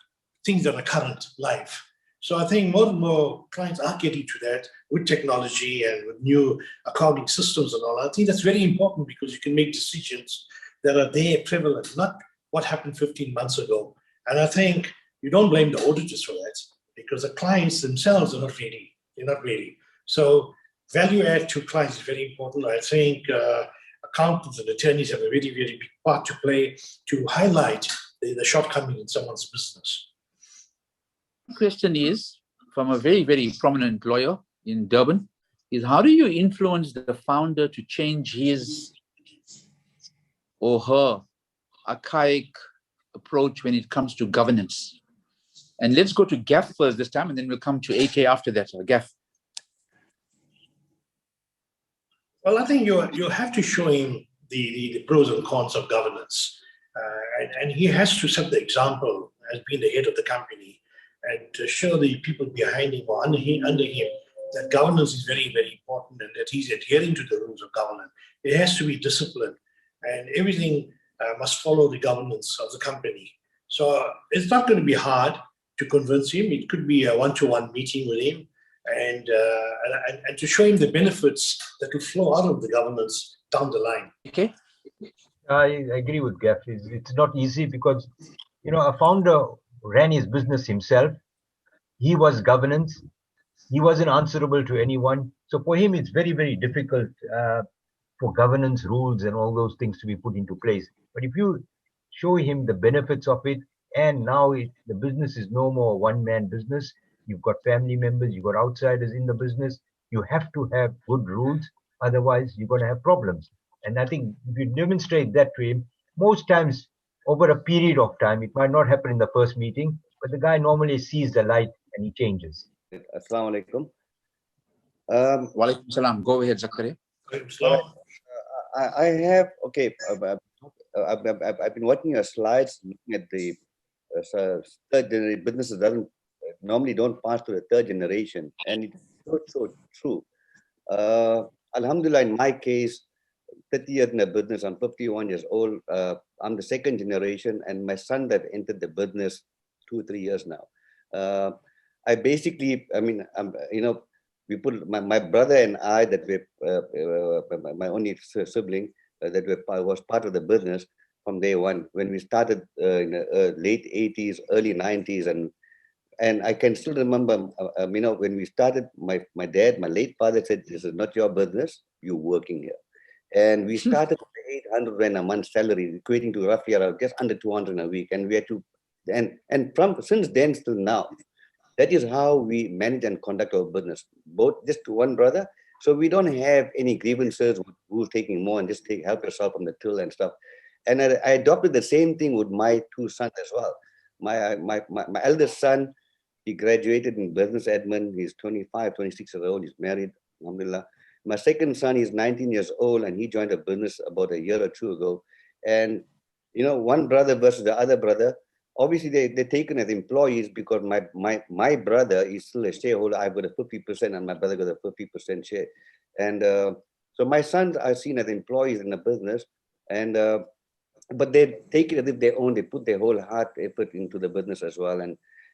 things that are current, live. So I think more and more clients are getting to that with technology and with new accounting systems and all. I think that's very important because you can make decisions that are there prevalent, not what happened 15 months ago. And I think you don't blame the auditors for that because the clients themselves are not ready. They're not ready. So value add to clients is very important. I think accountants and attorneys have a very, very big part to play to highlight the shortcomings in someone's business. The question is, from a very, very prominent lawyer in Durban, is how do you influence the founder to change his or her archaic approach when it comes to governance? And let's go to Gaff first this time, and then we'll come to AK after that. Gaff. Well, I think you have to show him the pros and cons of governance. And he has to set the example as being the head of the company and to show the people behind him or under him that governance is very, very important and that he's adhering to the rules of governance. It has to be disciplined and everything must follow the governance of the company. So it's not going to be hard to convince him. It could be a one-to-one meeting with him and to show him the benefits that will flow out of the governance down the line. Okay. I agree with Gaff. It's not easy because, a founder ran his business himself. He was governance. He wasn't answerable to anyone. So for him, it's very, very difficult for governance rules and all those things to be put into place. But if you show him the benefits of it, and now the business is no more a one-man business, you've got family members, you've got outsiders in the business, you have to have good rules. Otherwise, you're going to have problems. And I think if you demonstrate that to him, most times over a period of time, it might not happen in the first meeting, but the guy normally sees the light and he changes. Assalamu alaikum. Wa alaikum salam. Go ahead, Zakaria. I have, okay, I've been watching your slides, looking at the third generation businesses normally don't pass to the third generation, and it's so true. Alhamdulillah, in my case, 30 years in the business, I'm 51 years old. I'm the second generation, and my son that entered the business 2-3 years now. I basically, we put my brother and I, that we're my only sibling, that was part of the business from day one. When we started in the late 80s, early 90s, and and I can still remember, when we started, my dad, my late father said, "This is not your business. You're working here." And we started with 800 Rand a month salary, equating to roughly around just under 200 a week. And we had to, and from since then till now, that is how we manage and conduct our business. Both just one brother, so we don't have any grievances with who's taking more and just help yourself on the till and stuff. And I adopted the same thing with my two sons as well. My eldest son, he graduated in business admin. He's 25, 26 years old. He's married, alhamdulillah. My second son is 19 years old, and he joined a business about a year or two ago. And, one brother versus the other brother, obviously they're taken as employees because my brother is still a shareholder. I've got a 50% and my brother got a 50% share. And so my sons are seen as employees in the business, and but they take it as if they own. They put their whole heart, effort into the business as well.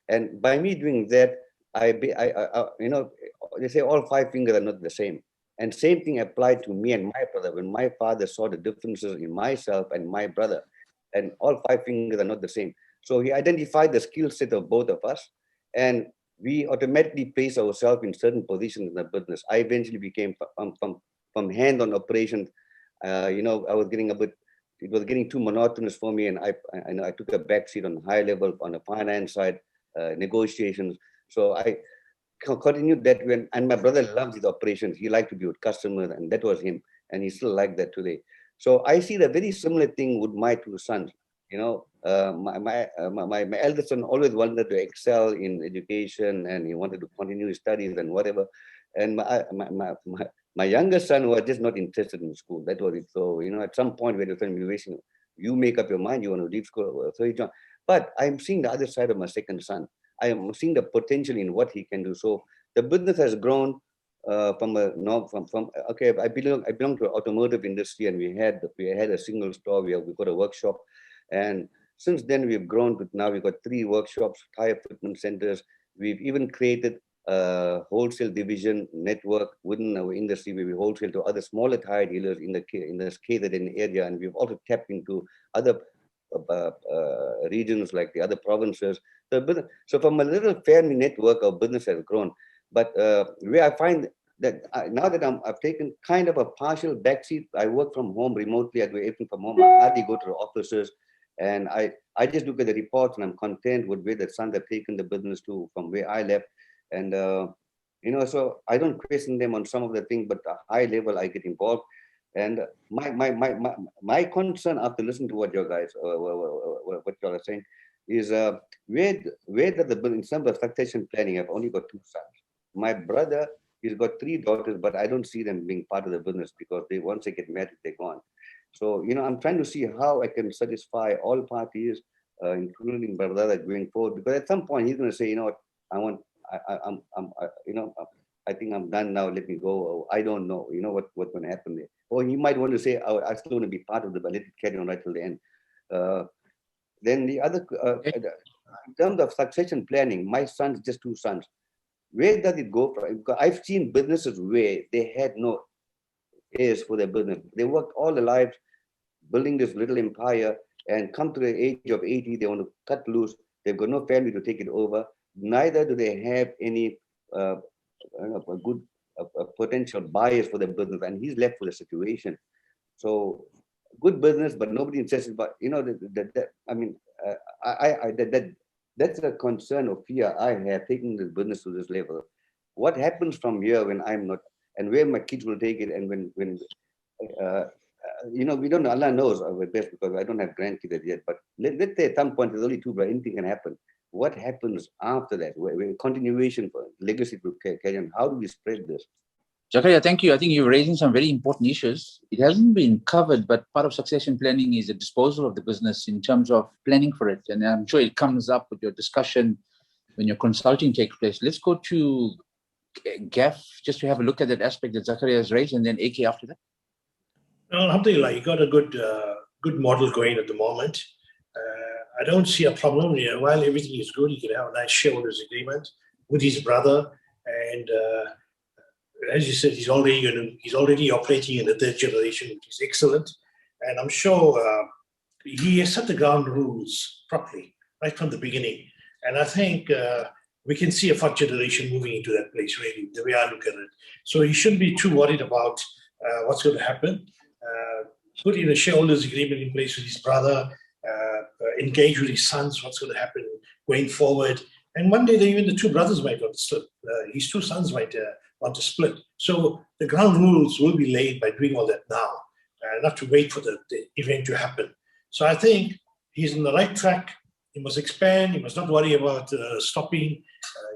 And by me doing that, they say all five fingers are not the same. And same thing applied to me and my brother. When my father saw the differences in myself and my brother, and all five fingers are not the same. So he identified the skill set of both of us, and we automatically placed ourselves in certain positions in the business. I eventually became from hand-on operations. I was getting it was getting too monotonous for me, and I took a backseat on high level on the finance side, negotiations. So I continued that and my brother loved his operations. He liked to be with customers, and that was him, and he still like that today. So I see the very similar thing with my two sons. My eldest son always wanted to excel in education, and he wanted to continue his studies and whatever. And my younger son was just not interested in school. That was it. So at some point we had to say, you make up your mind, you want to leave school. So he joined. But I'm seeing the other side of my second son. I am seeing the potential in what he can do. So the business has grown I belong to automotive industry, and we had a single store. We've got a workshop, and since then we've grown to now we've got 3 workshops, tire fitment centers. We've even created a wholesale division network within our industry where we wholesale to other smaller tire dealers in the catered area, and we've also tapped into other regions like the other provinces. So from a little family network, our business has grown. But where I find that now that I've taken kind of a partial backseat, I work from home remotely. I do everything from home. I hardly go to the offices, and I just look at the reports, and I'm content with where the sons have taken the business to from where I left. And so I don't question them on some of the things, but at a high level I get involved. And my concern after listening to what you guys what you are saying is where does the business, in terms of succession planning, I've only got 2 sons. My brother, he's got 3 daughters, but I don't see them being part of the business because once they get married, they're gone. So I'm trying to see how I can satisfy all parties, including my brother, going forward. Because at some point he's going to say, I think I'm done now. Let me go. Or, I don't know. What's going to happen there. Or he might want to say, I still want to be part of the, but let it carry on right till the end. Then the other, in terms of succession planning, my sons, just 2 sons. Where does it go from? Because I've seen businesses where they had no heirs for their business. They worked all their lives building this little empire, and come to the age of 80, they want to cut loose. They've got no family to take it over. Neither do they have any good potential buyers for the business, and he's left with a situation. So good business, but nobody interested. But that's a concern or fear I have taking this business to this level. What happens from here when I'm not, and where my kids will take it, and when we don't know. Allah knows our best because I don't have grandkids yet. But let's say at some point there's only 2, but anything can happen. What happens after that? Where continuation for legacy to carry on? How do we spread this? Zakaria, thank you. I think you're raising some very important issues. It hasn't been covered, but part of succession planning is the disposal of the business in terms of planning for it. And I'm sure it comes up with your discussion when your consulting takes place. Let's go to Gaff just to have a look at that aspect that Zakaria has raised, and then AK after that. Well, alhamdulillah, you got a good model going at the moment. I don't see a problem. While everything is good, you can have a nice shareholders agreement with his brother, and as you said, he's already operating in the 3rd generation, which is excellent. And I'm sure he has set the ground rules properly right from the beginning. And I think we can see a fourth generation moving into that place, really, the way I look at it. So he shouldn't be too worried about what's going to happen. Put in a shareholders agreement in place with his brother, engage with his sons, what's going to happen going forward. And one day, even the two brothers might want to split. His two sons might want to split. So the ground rules will be laid by doing all that now, not to wait for the event to happen. So I think he's on the right track. He must expand. He must not worry about stopping.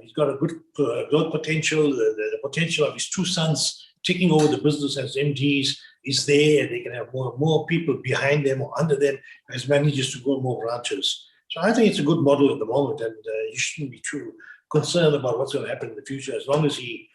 He's got a good growth potential. The potential of his two sons taking over the business as MDs is there. They can have more people behind them or under them as managers to grow more branches. So I think it's a good model at the moment, and you shouldn't be too concerned about what's going to happen in the future. As long as he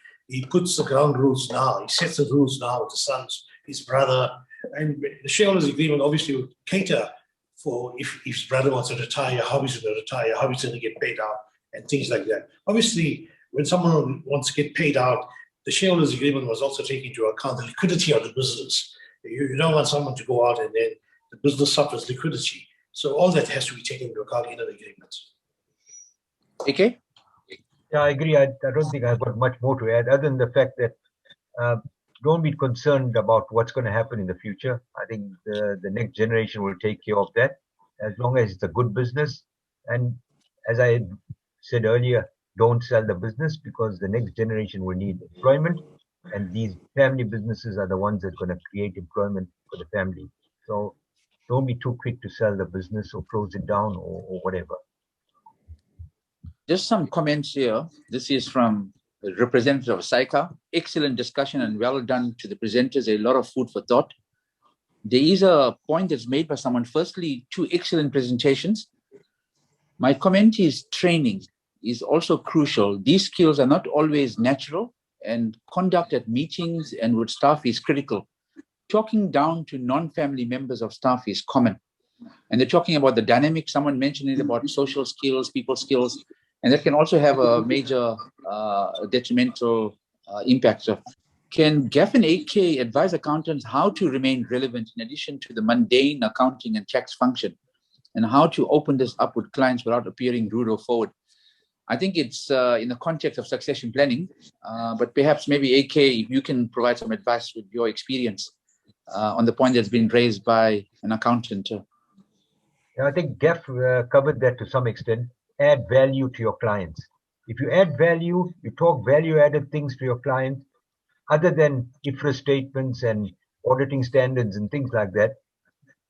puts the ground rules now, he sets the rules now with the sons, his brother, and the shareholders agreement obviously would cater for if his brother wants to retire, how he's going to retire, how he's going to get paid out, and things like that. Obviously, when someone wants to get paid out, the shareholders agreement must also take into account the liquidity of the business. You don't want someone to go out and then the business suffers liquidity. So all that has to be taken into account in an agreement. Okay. Yeah, I agree. I don't think I've got much more to add other than the fact that don't be concerned about what's going to happen in the future. I think the next generation will take care of that as long as it's a good business. And as I said earlier, don't sell the business because the next generation will need employment. And these family businesses are the ones that are going to create employment for the family. So don't be too quick to sell the business or close it down or whatever. Just some comments here. This is from the representative of Essack. Excellent discussion and well done to the presenters. A lot of food for thought. There is a point that's made by someone. Firstly, two excellent presentations. My comment is training is also crucial. These skills are not always natural, and conduct at meetings and with staff is critical. Talking down to non-family members of staff is common. And they're talking about the dynamic. Someone mentioned it about social skills, people skills, and that can also have a major detrimental impact. So can Gaff and AK advise accountants how to remain relevant in addition to the mundane accounting and tax function, and how to open this up with clients without appearing rude or forward? I think it's in the context of succession planning, but perhaps maybe AK, if you can provide some advice with your experience on the point that's been raised by an accountant. I think Gaff covered that to some extent. Add value to your clients. If you add value, you talk value-added things to your clients, other than IFRS statements and auditing standards and things like that,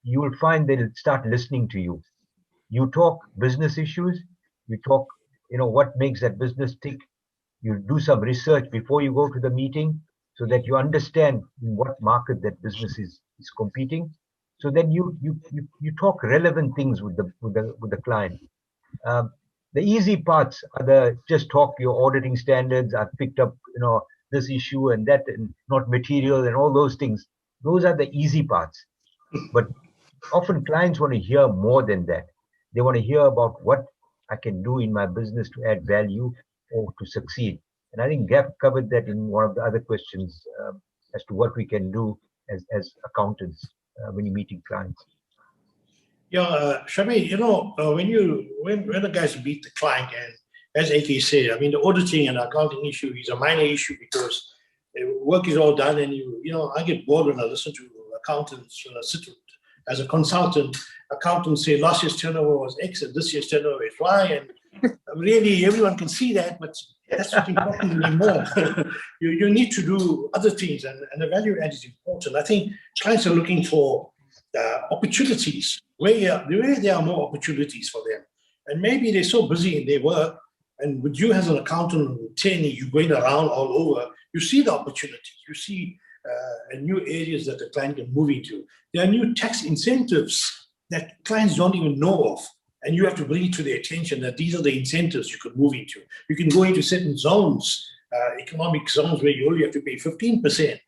you will find they'll start listening to you. You talk business issues, you talk, what makes that business tick. You do some research before you go to the meeting so that you understand in what market that business is competing. So then you talk relevant things with the client. The easy parts are just talk your auditing standards. I've picked up this issue and that, and not material and all those things. Those are the easy parts. But often clients want to hear more than that. They want to hear about what I can do in my business to add value or to succeed. And I think Gaff covered that in one of the other questions as to what we can do as accountants when you're meeting clients. Yeah, Shabi, when the guys meet the client, and as AK said, I mean, the auditing and accounting issue is a minor issue because work is all done, and I get bored when I listen to accountants. When I sit as a consultant, accountants say last year's turnover was X and this year's turnover is Y, and really everyone can see that, but that's not important anymore. You need to do other things, and the value add is important. I think clients are looking for opportunities where there are more opportunities for them, and maybe they're so busy in their work, and with you as an accountant, you're going around all over, you see the opportunities, you see new areas that the client can move into. There are new tax incentives that clients don't even know of, and you have to bring it to their attention that these are the incentives you could move into. You can go into certain zones, economic zones, where you only have to pay 15%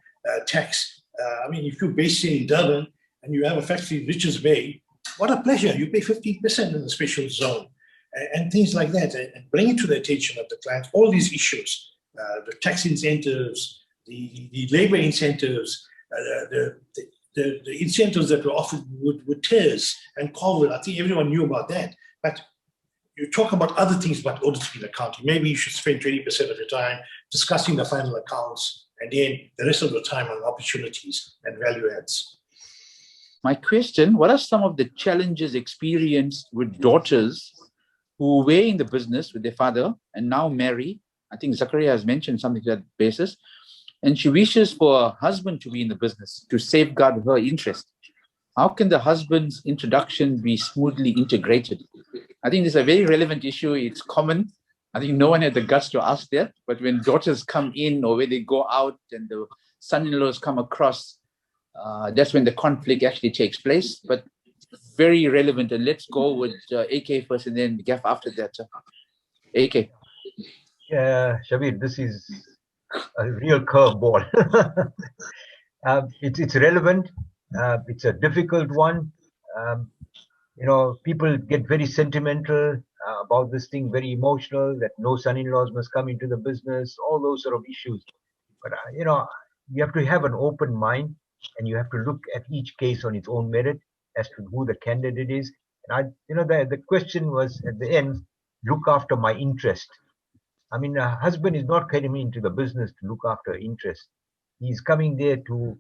tax. I mean, if you're based in Durban and you have a factory in Richards Bay, what a pleasure. You pay 15% in the special zone and things like that, and bring it to the attention of the clients. All these issues, the tax incentives, the labor incentives, the incentives that were offered with TERS and COVID. I think everyone knew about that. But you talk about other things but audit accounting. Maybe you should spend 20% of your time discussing the final accounts and then the rest of the time on opportunities and value adds. My question, what are some of the challenges experienced with daughters who were in the business with their father and now marry? I think Zakaria has mentioned something to that basis. And she wishes for her husband to be in the business to safeguard her interest. How can the husband's introduction be smoothly integrated? I think this is a very relevant issue. It's common. I think no one had the guts to ask that. But when daughters come in or when they go out and the son-in-laws come across, that's when the conflict actually takes place. But very relevant. And let's go with AK first and then Gaff after that. AK. Yeah, Shabir, this is a real curveball. It's relevant. It's a difficult one. People get very sentimental about this thing, very emotional, that no son-in-laws must come into the business, all those sort of issues. But, you have to have an open mind and you have to look at each case on its own merit as to who the candidate is. And the question was at the end, look after my interest. I mean, a husband is not coming into the business to look after interest. He's coming there to,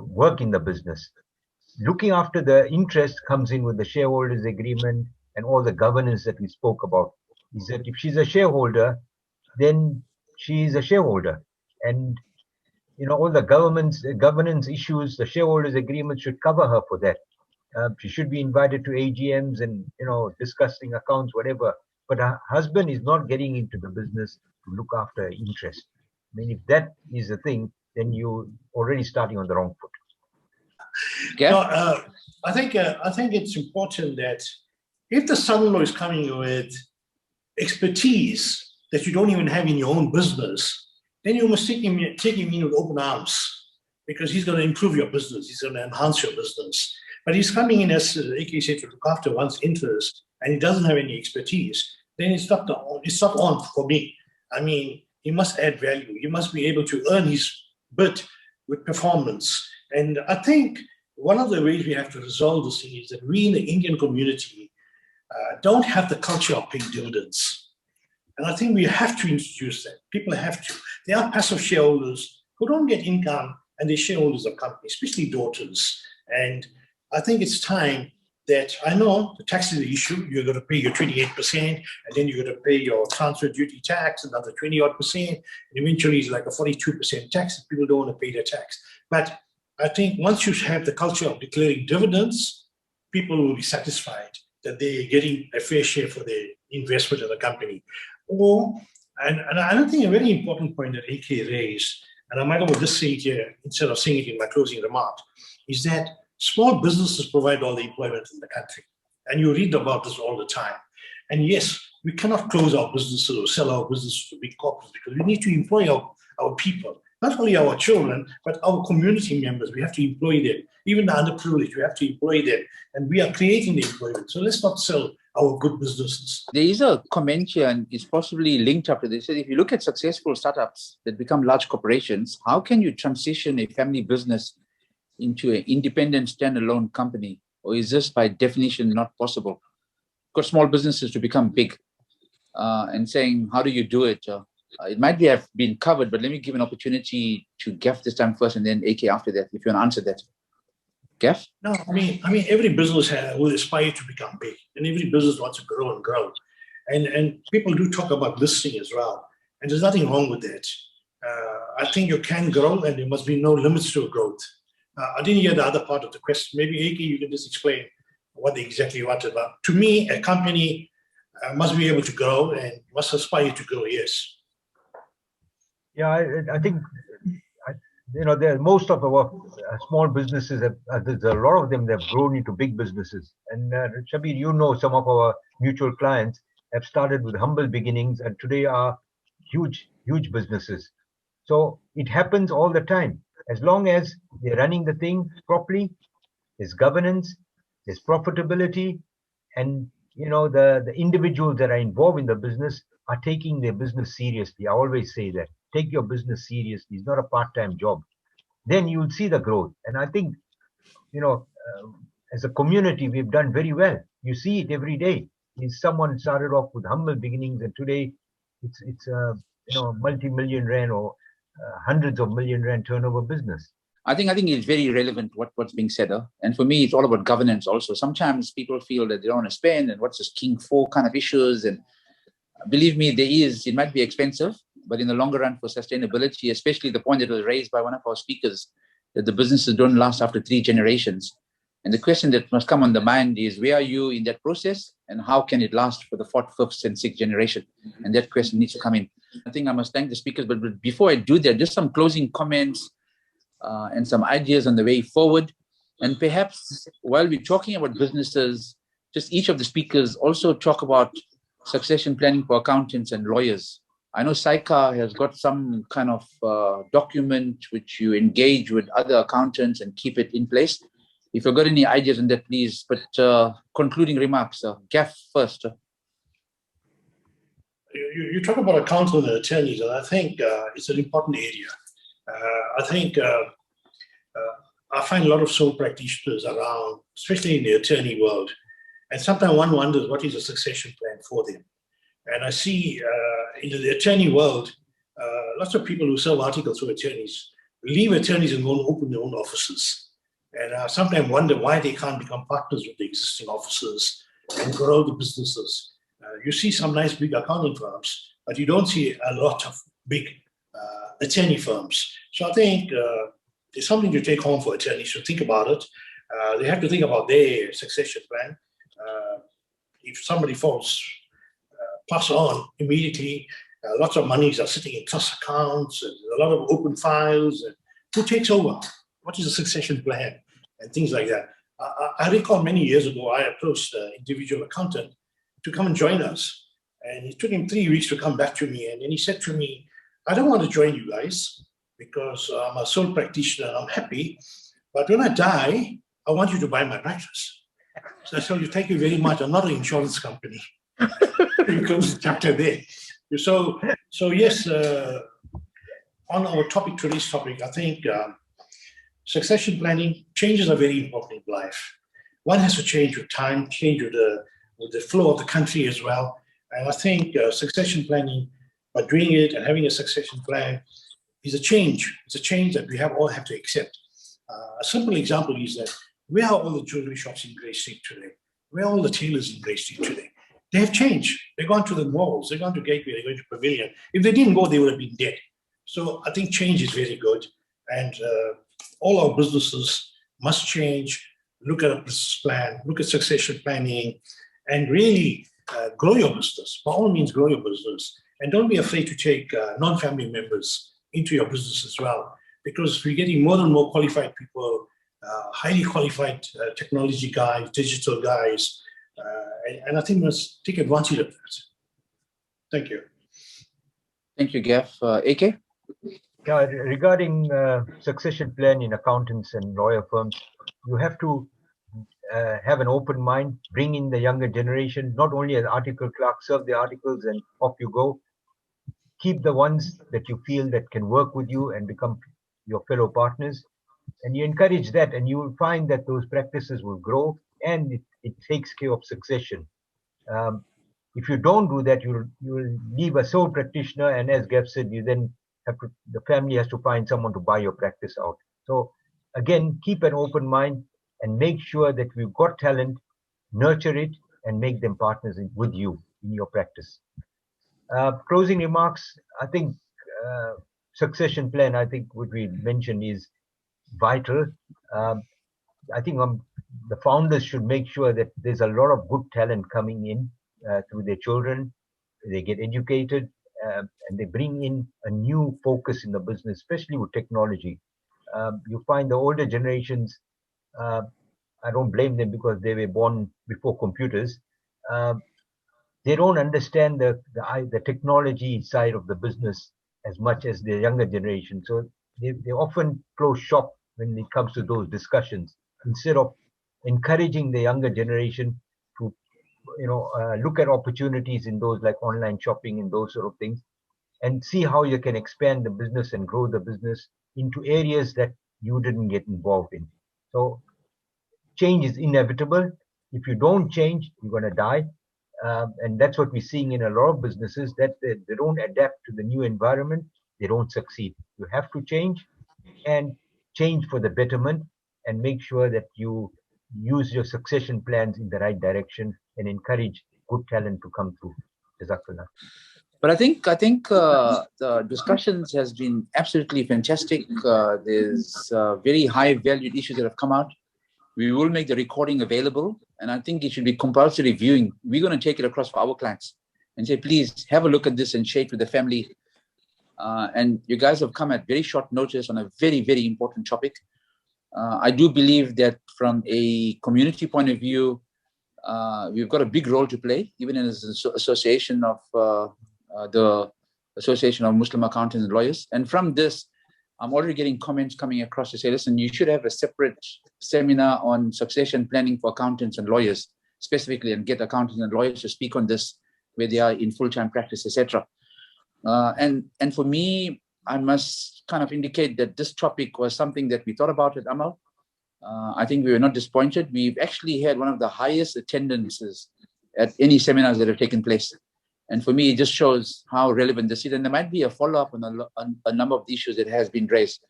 work in the business. Looking after the interest comes in with the shareholders agreement and all the governance that we spoke about. Is that if she's a shareholder, then she is a shareholder. And, all the governance issues, the shareholders agreement should cover her for that. She should be invited to AGMs and, discussing accounts, whatever. But her husband is not getting into the business to look after her interest. I mean, if that is the thing, then you're already starting on the wrong foot. Yeah. No, I think it's important that if the son-in-law is coming with expertise that you don't even have in your own business, then you must take him in with open arms, because he's going to improve your business. He's going to enhance your business. But he's coming in, as AK said, to look after one's interest, and he doesn't have any expertise. Then it's not on for me. I mean, he must add value. He must be able to earn his bit with performance. And I think one of the ways we have to resolve this thing is that we in the Indian community don't have the culture of paying dividends. And I think we have to introduce that. People have to. There are passive shareholders who don't get income and they're shareholders of companies, especially daughters. And I think it's time that, I know the tax is the issue. You're going to pay your 28%, and then you're going to pay your transfer duty tax, another 20-odd%. And eventually it's like a 42% tax. People don't want to pay their tax. But I think once you have the culture of declaring dividends, people will be satisfied that they're getting a fair share for their investment in the company. And I don't think a very important point that AK raised, and I might have just say it here instead of saying it in my closing remark, is that small businesses provide all the employment in the country. And you read about this all the time. And yes, we cannot close our businesses or sell our businesses to big corporates, because we need to employ our people, not only our children, but our community members. We have to employ them. Even the underprivileged, we have to employ them. And we are creating the employment. So let's not sell our good businesses. There is a comment here, and it's possibly linked up to this. If you look at successful startups that become large corporations, how can you transition a family business into an independent standalone company? Or is this by definition not possible? Because small businesses to become big, and saying, how do you do it? It might have been covered, but let me give an opportunity to Gaff this time first and then AK after that, if you want to answer that. Gaff? No, I mean, every business will aspire to become big, and every business wants to grow and grow. And people do talk about listing as well. And there's nothing wrong with that. I think you can grow, and there must be no limits to growth. I didn't hear the other part of the question. Maybe AK, you can just explain what they exactly wanted about. To me, a company must be able to grow and must aspire to grow, yes. Yeah, I think, most of our small businesses, there's a lot of them that have grown into big businesses. And Shabir, some of our mutual clients have started with humble beginnings and today are huge businesses. So it happens all the time. As long as they're running the thing properly, there's governance, there's profitability, and the individuals that are involved in the business are taking their business seriously. I always say that. Take your business seriously. It's not a part-time job. Then you'll see the growth. And I think, as a community, we've done very well. You see it every day. is someone started off with humble beginnings, and today it's a multi-million rand or hundreds of million rand turnover business. I think it's very relevant what's being said. And for me, it's all about governance also. Sometimes people feel that they don't want to spend and what's this King 4 kind of issues. And believe me, it might be expensive, but in the longer run for sustainability, especially the point that was raised by one of our speakers, that the businesses don't last after 3 generations. And the question that must come on the mind is, where are you in that process and how can it last for the 4th, 5th, and 6th generation? And that question needs to come in. I think I must thank the speakers, but before I do that, just some closing comments and some ideas on the way forward. And perhaps while we're talking about businesses, just each of the speakers also talk about succession planning for accountants and lawyers. I know SAICA has got some kind of document which you engage with other accountants and keep it in place. If you've got any ideas on that, please. But concluding remarks, Gaff first. You talk about accountants and attorneys, and I think it's an important area. I find a lot of sole practitioners around, especially in the attorney world, and sometimes one wonders what is a succession plan for them. And I see in the attorney world, lots of people who serve articles for attorneys leave attorneys and go and open their own offices. And I sometimes wonder why they can't become partners with the existing offices and grow the businesses. You see some nice big accounting firms, but you don't see a lot of big attorney firms. So I think it's something to take home for attorneys to think about it. They have to think about their succession plan. If somebody falls, pass on immediately, lots of monies are sitting in trust accounts, and a lot of open files. And who takes over? What is a succession plan? And things like that. I recall many years ago, I approached an individual accountant to come and join us. And it took him 3 weeks to come back to me. And then he said to me, I don't want to join you guys because I'm a sole practitioner and I'm happy. But when I die, I want you to buy my practice. So I told you, thank you very much. I'm not an insurance company. You close the chapter there. So yes, on our topic, today's topic, I think succession planning, changes are very important in life. One has to change with time, change with the flow of the country as well. And I think succession planning, by doing it and having a succession plan, is a change. It's a change that we all have to accept. A simple example is that where are all the jewelry shops in Grey Street today? Where are all the tailors in Grey Street today? They have changed. They've gone to the malls. They've gone to Gateway. They're going to Pavilion. If they didn't go, they would have been dead. So I think change is very good. And all our businesses must change. Look at a business plan. Look at succession planning. And really grow your business. By all means, grow your business. And don't be afraid to take non-family members into your business as well. Because we're getting more and more qualified people, highly qualified technology guys, digital guys. And I think we must take advantage of that. Thank you. Thank you, Gaff. AK? Yeah, regarding succession plan in accountants and lawyer firms, you have to have an open mind, bring in the younger generation, not only as article clerk, serve the articles and off you go. Keep the ones that you feel that can work with you and become your fellow partners. And you encourage that, and you will find that those practices will grow, and it takes care of succession. If you don't do that, you will leave a sole practitioner, and as Gav said, you then have to, the family has to find someone to buy your practice out. So again, keep an open mind and make sure that we've got talent, nurture it, and make them partners with you in your practice. Closing remarks, I think succession plan, I think what we mentioned is vital. I think the founders should make sure that there's a lot of good talent coming in through their children. They get educated and they bring in a new focus in the business, especially with technology. You find the older generations, I don't blame them because they were born before computers. They don't understand the technology side of the business as much as the younger generation. So they often close shop when it comes to those discussions, instead of encouraging the younger generation to look at opportunities in those like online shopping and those sort of things, and see how you can expand the business and grow the business into areas that you didn't get involved in. So change is inevitable. If you don't change, you're going to die. And that's what we're seeing in a lot of businesses, that they don't adapt to the new environment, they don't succeed. You have to change, and change for the betterment, and make sure that you use your succession plans in the right direction and encourage good talent to come through. Jazakallah. But I think the discussions has been absolutely fantastic. There's very high valued issues that have come out. We will make the recording available, and I think it should be compulsory viewing. We're going to take it across for our clients and say, please have a look at this and share it with the family. And you guys have come at very short notice on a very, very important topic. I do believe that from a community point of view, we've got a big role to play, even as an association of the Association of Muslim Accountants and Lawyers. And from this, I'm already getting comments coming across to say, listen, you should have a separate seminar on succession planning for accountants and lawyers, specifically, and get accountants and lawyers to speak on this, where they are in full-time practice, etc. And for me, I must kind of indicate that this topic was something that we thought about at Amal. I think we were not disappointed. We've actually had one of the highest attendances at any seminars that have taken place. And for me, it just shows how relevant this is. And there might be a follow-up on a number of the issues that has been raised.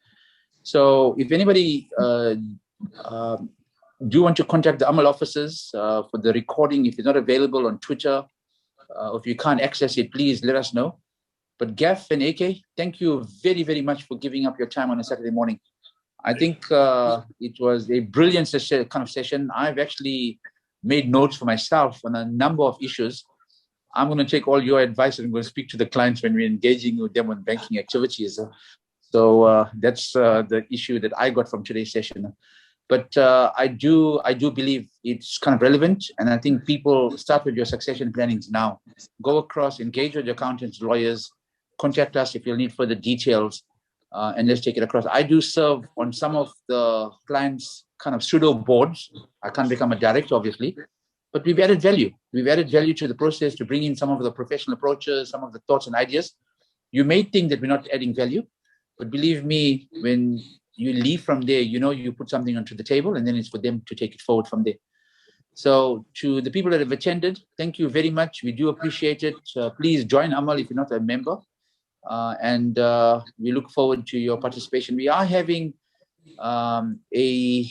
So if anybody do want to contact the Amal offices for the recording, if it's not available on Twitter, or if you can't access it, please let us know. But Gaff and AK, thank you very, very much for giving up your time on a Saturday morning. I think it was a brilliant kind of session. I've actually made notes for myself on a number of issues. I'm going to take all your advice and I'm going to speak to the clients when we're engaging with them on banking activities. So that's the issue that I got from today's session. But I do believe it's kind of relevant. And I think people start with your succession plannings now. Go across, engage with your accountants, lawyers, contact us if you'll need further details, and let's take it across. I do serve on some of the clients' kind of pseudo boards. I can't become a director, obviously. But we've added value. We've added value to the process to bring in some of the professional approaches, some of the thoughts and ideas. You may think that we're not adding value, but believe me, when you leave from there, you know you put something onto the table, and then it's for them to take it forward from there. So to the people that have attended, thank you very much. We do appreciate it. Please join Amal if you're not a member. And we look forward to your participation. We are having a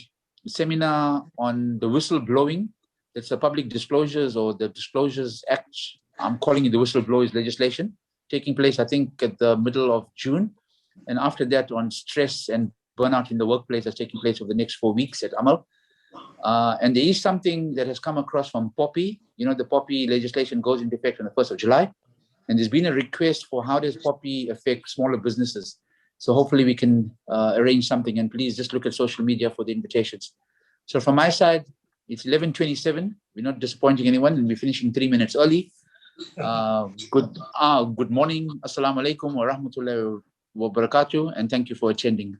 seminar on the whistleblowing. It's the Public Disclosures or the Disclosures Act. I'm calling it the whistleblowers legislation, taking place, I think, at the middle of June. And after that, on stress and burnout in the workplace, that's taking place over the next 4 weeks at Amal. And there is something that has come across from POPI. You know, the POPI legislation goes into effect on the 1st of July. And there's been a request for how does POPI affect smaller businesses. So hopefully we can arrange something, and please just look at social media for the invitations. So from my side, it's 11:27. We're not disappointing anyone, and we're finishing 3 minutes early. Good morning. Assalamu alaikum wa rahmatullahi wa barakatuh. And thank you for attending.